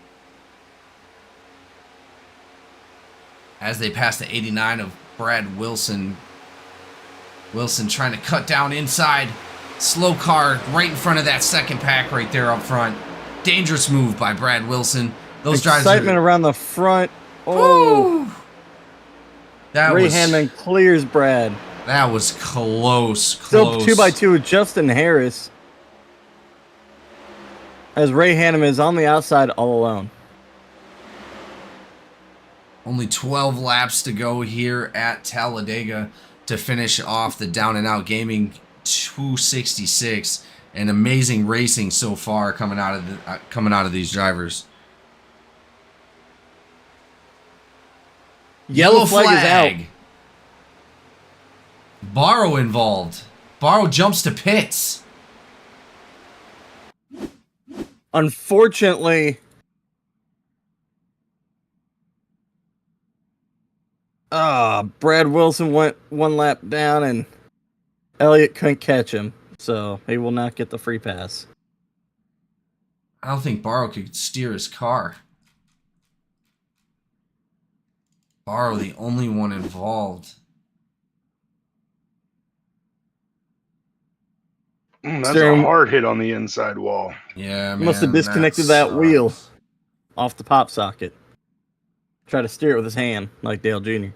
as they pass the 89 of Brad Wilson. Wilson trying to cut down inside. Slow car right in front of that second pack right there up front. Dangerous move by Brad Wilson. Those drivers. Excitement around the front. Oh, that Ray was Hanman clears Brad. That was close. Still 2x2 with Justin Harris. As Ray Hanman is on the outside all alone. Only 12 laps to go here at Talladega to finish off the Down and Out Gaming 266. And amazing racing so far coming out of these drivers. Yellow flag is out. Barrow involved. Barrow jumps to pits. Unfortunately, Brad Wilson went one lap down and Elliott couldn't catch him, so he will not get the free pass. I don't think Barrow could steer his car. Barrow, the only one involved. That's a hard hit on the inside wall. Yeah, man. Must have disconnected that wheel off the pop socket. Try to steer it with his hand, like Dale Jr.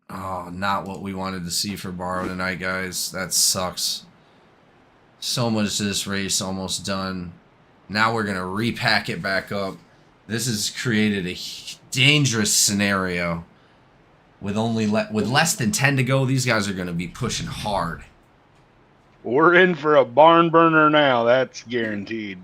Oh, not what we wanted to see for Barrow tonight, guys. That sucks. So much of this race almost done. Now we're going to repack it back up. This has created a dangerous scenario. With less than 10 to go, these guys are going to be pushing hard. We're in for a barn burner now. That's guaranteed.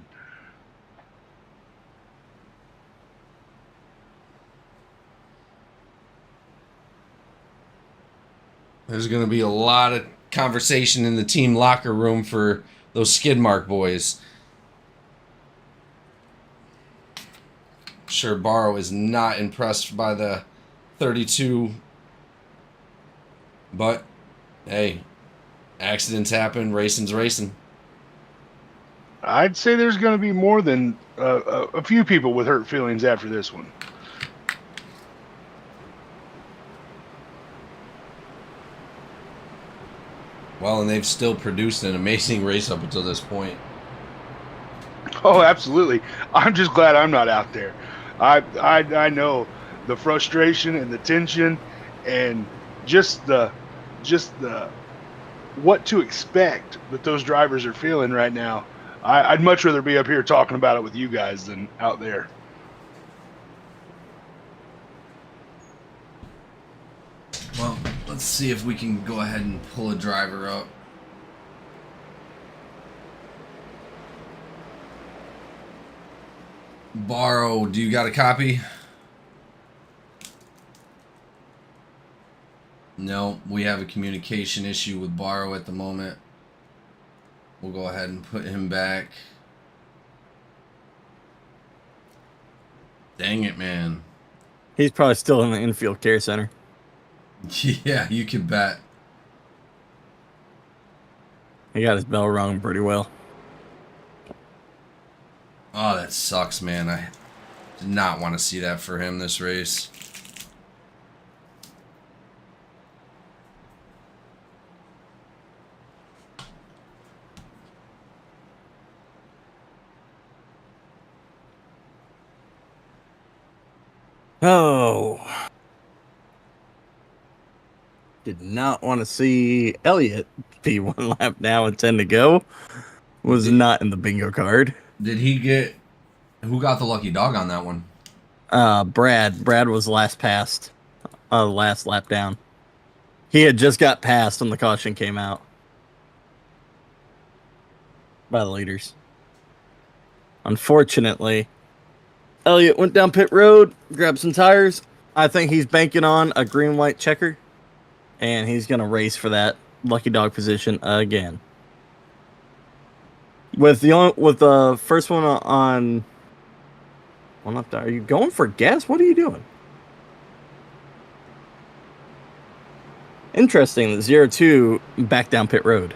There's going to be a lot of conversation in the team locker room for those skid mark boys. I'm sure Barrow is not impressed by the 32. But, hey, accidents happen. Racing's racing. I'd say there's going to be more than a few people with hurt feelings after this one. Well, and they've still produced an amazing race up until this point. Oh, absolutely. I'm just glad I'm not out there. I know the frustration and the tension and just the what to expect that those drivers are feeling right now. I'd much rather be up here talking about it with you guys than out there. Well, let's see if we can go ahead and pull a driver up. Barrow, do you got a copy? No, we have a communication issue with Barrow at the moment. We'll go ahead and put him back. Dang it, man. He's probably still in the infield care center. Yeah, you can bet. He got his bell rung pretty well. Oh, that sucks, man. I did not want to see that for him this race. Oh. Did not want to see Elliott be one lap down with 10 to go. Was not in the bingo card. Did he get... Who got the lucky dog on that one? Brad. Brad was last passed. Last lap down. He had just got passed when the caution came out. By the leaders. Unfortunately, Elliott went down pit road, grabbed some tires. I think he's banking on a green-white checker. And he's going to race for that lucky dog position again. With the first one on one up there, are you going for gas? What are you doing? Interesting that 0-2 back down pit road.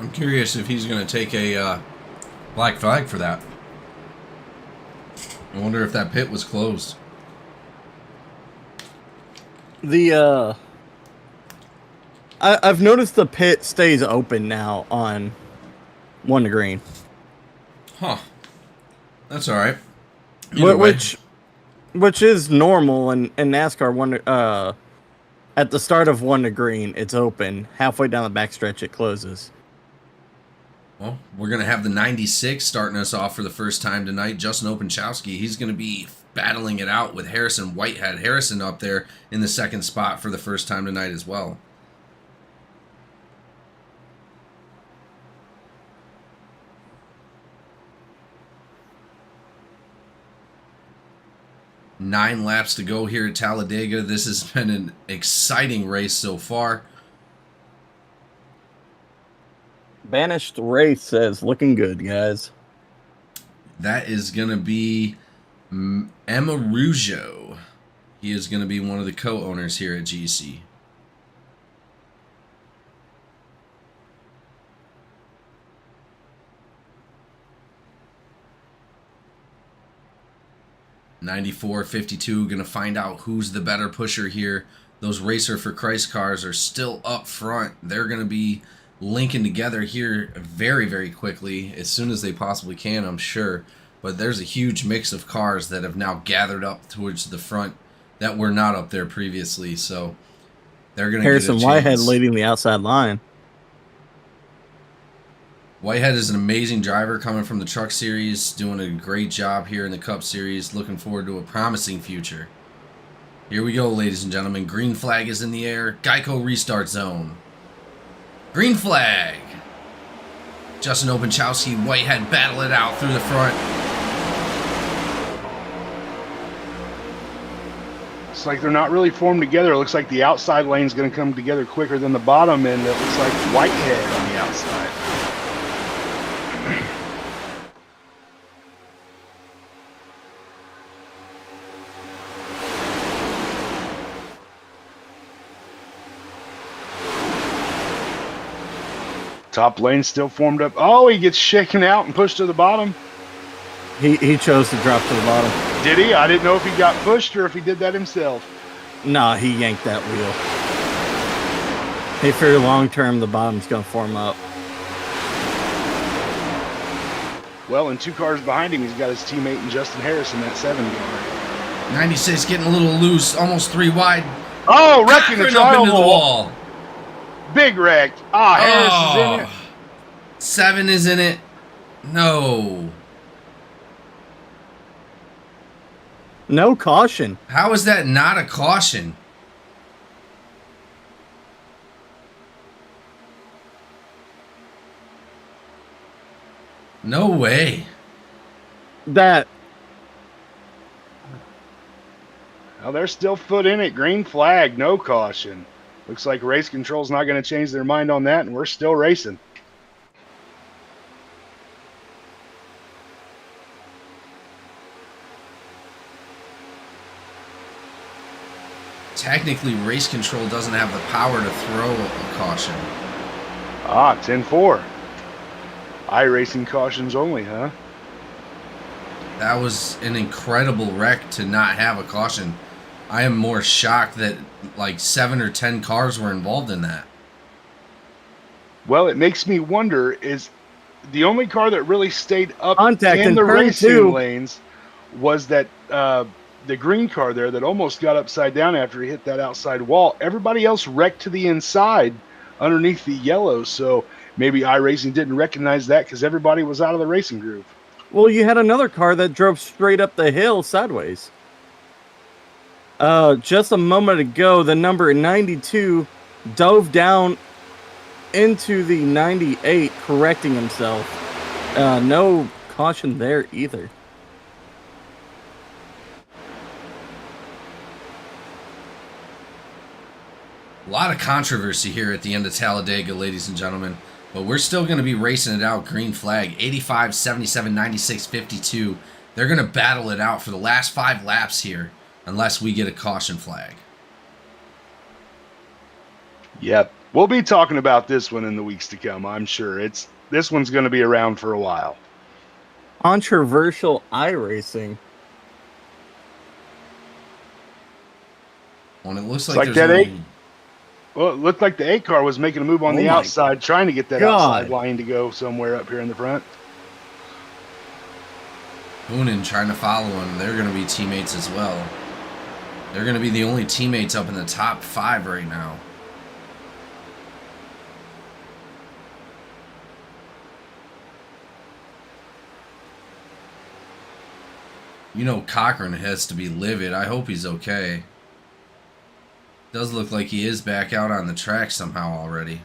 I'm curious if he's going to take a black flag for that. I wonder if that pit was closed. I've noticed the pit stays open now on 1 to green. Huh. That's all right. Either way. Which is normal in NASCAR. At the start of 1 to green, it's open. Halfway down the backstretch, it closes. Well, we're going to have the 96 starting us off for the first time tonight. Justin Openchowski, he's going to be battling it out with Harrison Whitehead. Harrison up there in the second spot for the first time tonight as well. Nine laps to go here at Talladega. This has been an exciting race so far. Banished Race says, looking good, guys. That is going to be Emma Rougeau. He is going to be one of the co-owners here at GEC. $94.52, going to find out who's the better pusher here. Those Racer for Christ cars are still up front. They're going to be linking together here very, very quickly, as soon as they possibly can, I'm sure. But there's a huge mix of cars that have now gathered up towards the front that were not up there previously. So they're going to get a chance. Harrison Whitehead leading the outside line. Whitehead is an amazing driver coming from the Truck Series, doing a great job here in the Cup Series. Looking forward to a promising future. Here we go, ladies and gentlemen. Green flag is in the air. Geico restart zone. Green flag. Justin Openchowski, Whitehead battle it out through the front. It's like they're not really formed together. It looks like the outside lane's going to come together quicker than the bottom, and it looks like Whitehead on the outside. Top lane still formed up. Oh, he gets shaken out and pushed to the bottom. He chose to drop to the bottom. Did he? I didn't know if he got pushed or if he did that himself. Nah, he yanked that wheel. He figured long term the bottom's going to form up. Well, and 2 cars behind him, he's got his teammate and Justin Harrison, that 7 car. 96 getting a little loose, almost 3 wide. Oh, wrecking the up into the drywall. wall. Big wreck. Harris is in it. 7 is in it. No. No caution. How is that not a caution? No way. That. Well, they're still foot in it. Green flag, no caution. Looks like race control's not going to change their mind on that, and we're still racing. Technically, race control doesn't have the power to throw a caution. 10-4. iRacing cautions only, huh? That was an incredible wreck to not have a caution. I am more shocked that like 7 or 10 cars were involved in that. Well, it makes me wonder, is the only car that really stayed up Contact in in the turn racing 2. lanes was that the green car there that almost got upside down after he hit that outside wall. Everybody else wrecked to the inside underneath the yellow, so maybe iRacing didn't recognize that because everybody was out of the racing groove. Well, you had another car that drove straight up the hill sideways. Just a moment ago, the number 92 dove down into the 98, correcting himself. No caution there either. A lot of controversy here at the end of Talladega, ladies and gentlemen. But we're still going to be racing it out. Green flag, 85, 77, 96, 52. They're going to battle it out for the last 5 laps here, unless we get a caution flag. Yep. We'll be talking about this one in the weeks to come, I'm sure. This one's going to be around for a while. Controversial iRacing. Well, it looks It's like like there's that only... Well, it looked like the 8 car was making a move on Oh the my outside, trying to get that God. outside line to go somewhere up here in the front. Hoonan trying to follow him. They're going to be teammates as well. They're going to be the only teammates up in the top 5 right now. You know Cochran has to be livid. I hope he's okay. Does look like he is back out on the track somehow already.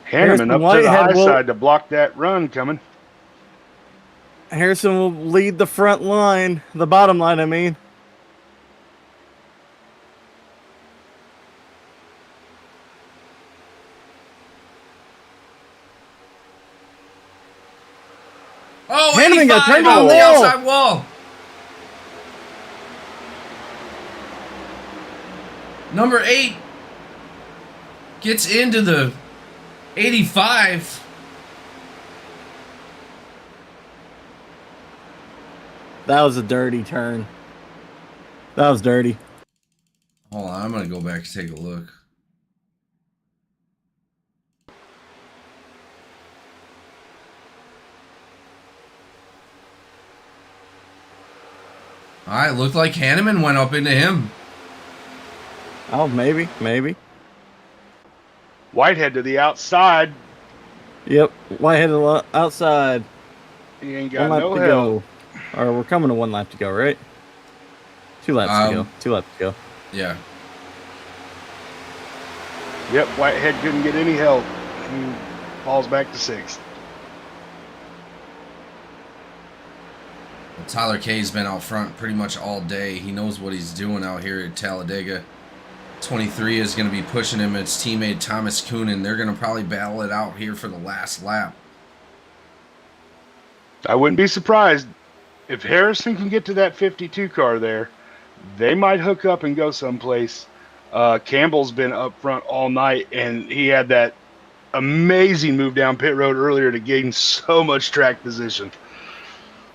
Hanneman up to the high side to block that run coming. Harrison will lead the front line, the bottom line, I mean. Oh, Hanneman 85 got turned on on the the wall. outside wall. Number 8 gets into the 85. That was a dirty turn. That was dirty. Hold on, I'm going to go back and take a look. All right, looked like Hanneman went up into him. Oh, maybe. Whitehead to the outside. Yep, Whitehead outside. He ain't got One no lap to help. go. Or we're coming to 1 lap to go, right? 2 laps to go. 2 laps to go. Yeah. Yep, Whitehead couldn't get any help. He falls back to 6th. Well, Tyler Kay's been out front pretty much all day. He knows what he's doing out here at Talladega. 23 is going to be pushing him. It's teammate Thomas Coonan. They're going to probably battle it out here for the last lap. I wouldn't be surprised if Harrison can get to that 52 car there. They might hook up and go someplace. Campbell's been up front all night, and he had that amazing move down pit road earlier to gain so much track position.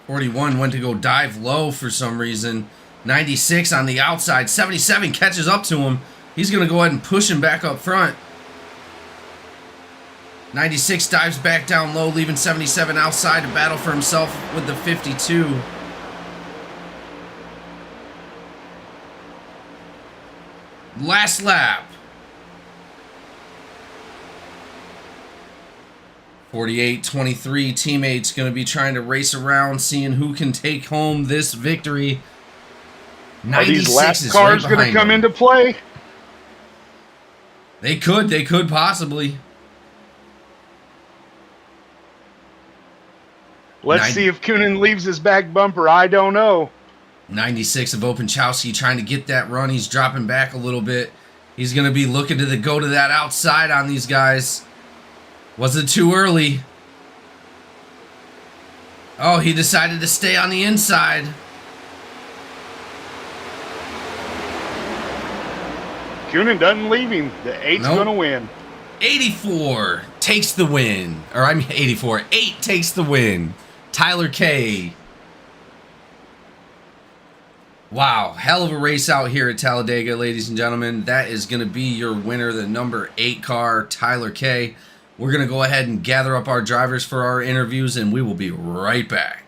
41 went to go dive low for some reason. 96 on the outside. 77 catches up to him. He's going to go ahead and push him back up front. 96 dives back down low, leaving 77 outside to battle for himself with the 52. Last lap. 48-23 teammates going to be trying to race around, seeing who can take home this victory. Are these 96 last is cars right going to behind come him. into play? They could possibly. Let's see if Coonan leaves his back bumper. I don't know. 96 of Openchowski trying to get that run. He's dropping back a little bit. He's going to be looking to go to that outside on these guys. Was it too early? Oh, he decided to stay on the inside. Coonan doesn't leave him. The 8's Nope. going to win. 84 takes the win. Or I mean 84. 8 takes the win. Tyler K. Wow, hell of a race out here at Talladega, ladies and gentlemen. That is going to be your winner, the number 8 car, Tyler K. We're going to go ahead and gather up our drivers for our interviews, and we will be right back.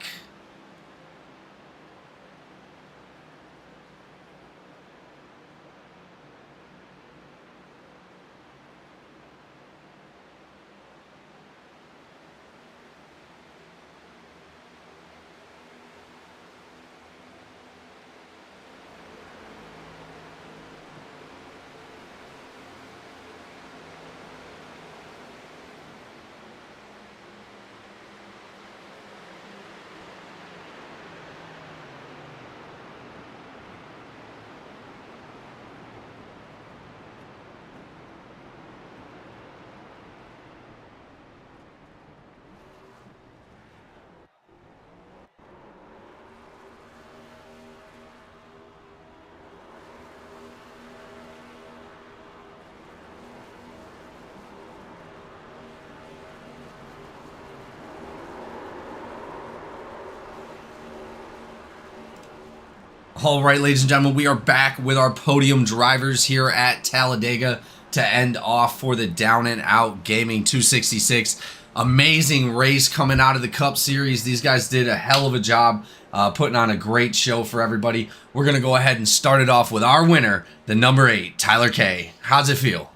All right, ladies and gentlemen, we are back with our podium drivers here at Talladega to end off for the Down and Out Gaming 266. Amazing race coming out of the Cup Series. These guys did a hell of a job putting on a great show for everybody. We're going to go ahead and start it off with our winner, the number 8, Tyler K. How's it feel?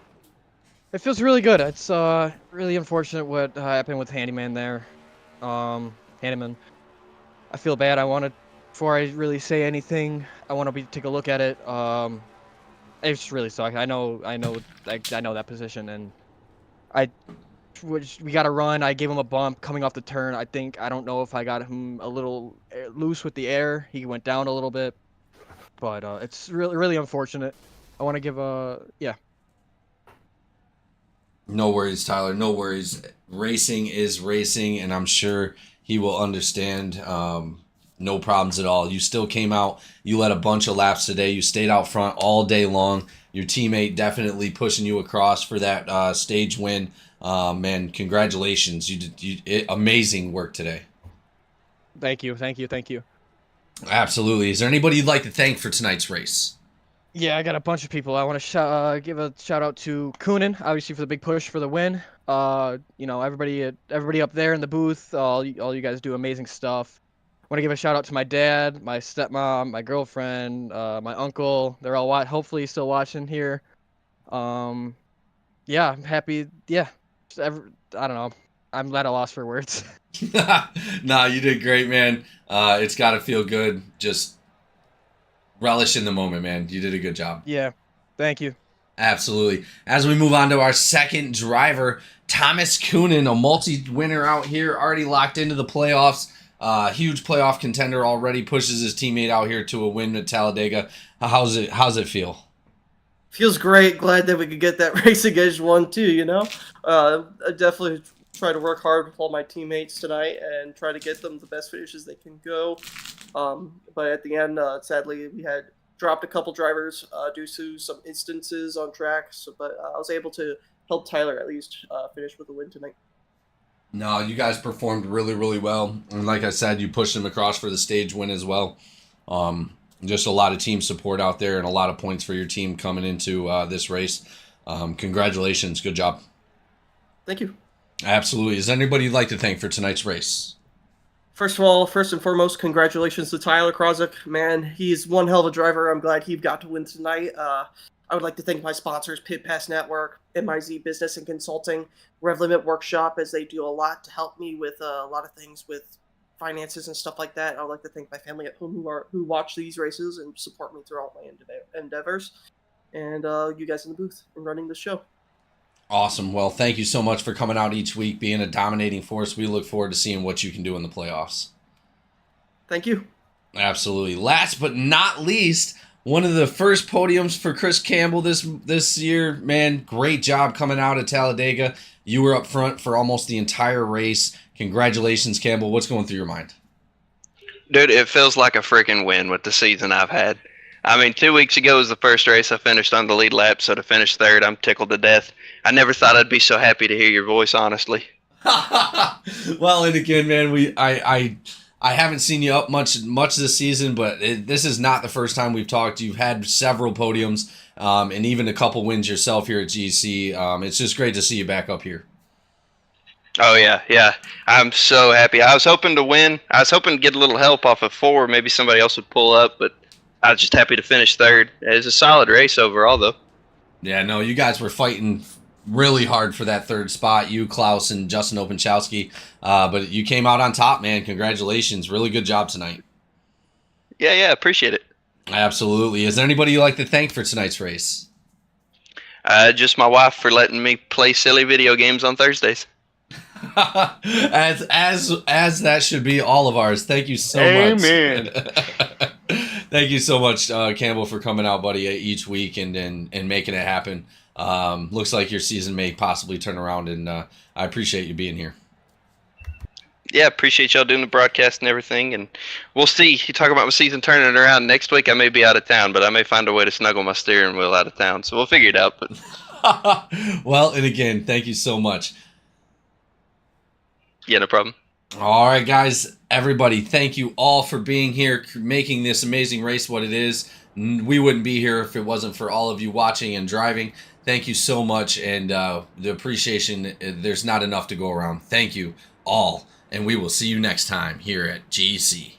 It feels really good. It's really unfortunate what happened with Handyman there. Handyman. I feel bad. Before I really say anything, I want to take a look at it. It just really sucked. I know that position, and we got to run. I gave him a bump coming off the turn. I don't know if I got him a little loose with the air. He went down a little bit, but it's really unfortunate. I want to give yeah. No worries, Tyler. No worries. Racing is racing, and I'm sure he will understand. No problems at all. You still came out. You led a bunch of laps today. You stayed out front all day long. Your teammate definitely pushing you across for that stage win. Man, congratulations. You did amazing work today. Thank you. Absolutely. Is there anybody you'd like to thank for tonight's race? Yeah, I got a bunch of people. I want to give a shout out to Koonin, obviously for the big push for the win. Everybody up there in the booth, all you guys do amazing stuff. I want to give a shout out to my dad, my stepmom, my girlfriend, my uncle. They're all hopefully still watching here. Yeah, I'm happy. Yeah, I don't know. I'm at a loss for words. Nah, you did great, man. It's got to feel good. Just relish in the moment, man. You did a good job. Yeah, thank you. Absolutely. As we move on to our second driver, Thomas Coonan, a multi-winner out here, already locked into the playoffs. Huge playoff contender already, pushes his teammate out here to a win at Talladega. How's it feel? Feels great. Glad that we could get that race against 1-2, I definitely try to work hard with all my teammates tonight and try to get them the best finishes they can go. But at the end, sadly, we had dropped a couple drivers due to some instances on track. But I was able to help Tyler at least finish with a win tonight. No, you guys performed really, really well. And like I said, you pushed them across for the stage win as well. Just a lot of team support out there and a lot of points for your team coming into this race. Congratulations. Good job. Thank you. Absolutely. Is there anybody you'd like to thank for tonight's race? First and foremost, congratulations to Tyler Krosick. Man, he's one hell of a driver. I'm glad he got to win tonight. I would like to thank my sponsors, Pit Pass Network, MIZ Business and Consulting, Rev Limit Workshop, as they do a lot to help me with a lot of things with finances and stuff like that. I'd like to thank my family at home who watch these races and support me throughout my endeavors, and you guys in the booth and running the show. Awesome. Well, thank you so much for coming out each week, being a dominating force. We look forward to seeing what you can do in the playoffs. Thank you. Absolutely. Last but not least, one of the first podiums for Chris Campbell this year. Man, great job coming out of Talladega. You were up front for almost the entire race. Congratulations, Campbell. What's going through your mind? Dude, it feels like a freaking win with the season I've had. I mean, 2 weeks ago was the first race I finished on the lead lap, so to finish third, I'm tickled to death. I never thought I'd be so happy to hear your voice, honestly. Well, and again, man, I haven't seen you up much this season, but this is not the first time we've talked. You've had several podiums and even a couple wins yourself here at GEC. It's just great to see you back up here. Oh, yeah. I'm so happy. I was hoping to win. I was hoping to get a little help off of 4. Maybe somebody else would pull up, but I was just happy to finish third. It was a solid race overall, though. Yeah, no, you guys were fighting really hard for that third spot, you, Klaus, and Justin Openchowski. But you came out on top, man. Congratulations. Really good job tonight. Yeah, appreciate it. Absolutely. Is there anybody you'd like to thank for tonight's race? Just my wife for letting me play silly video games on Thursdays. as that should be all of ours. Thank you so much. Amen. Thank you so much, Campbell, for coming out, buddy, each week and making it happen. Looks like your season may possibly turn around, and I appreciate you being here. Yeah, appreciate y'all doing the broadcast and everything, and we'll see. You talk about my season turning around next week. I may be out of town, but I may find a way to snuggle my steering wheel out of town, so we'll figure it out. But well, and again, thank you so much. Yeah, no problem. All right, guys, everybody, thank you all for being here, making this amazing race what it is. We wouldn't be here if it wasn't for all of you watching and driving. Thank you so much, and the appreciation, there's not enough to go around. Thank you all, and we will see you next time here at GEC.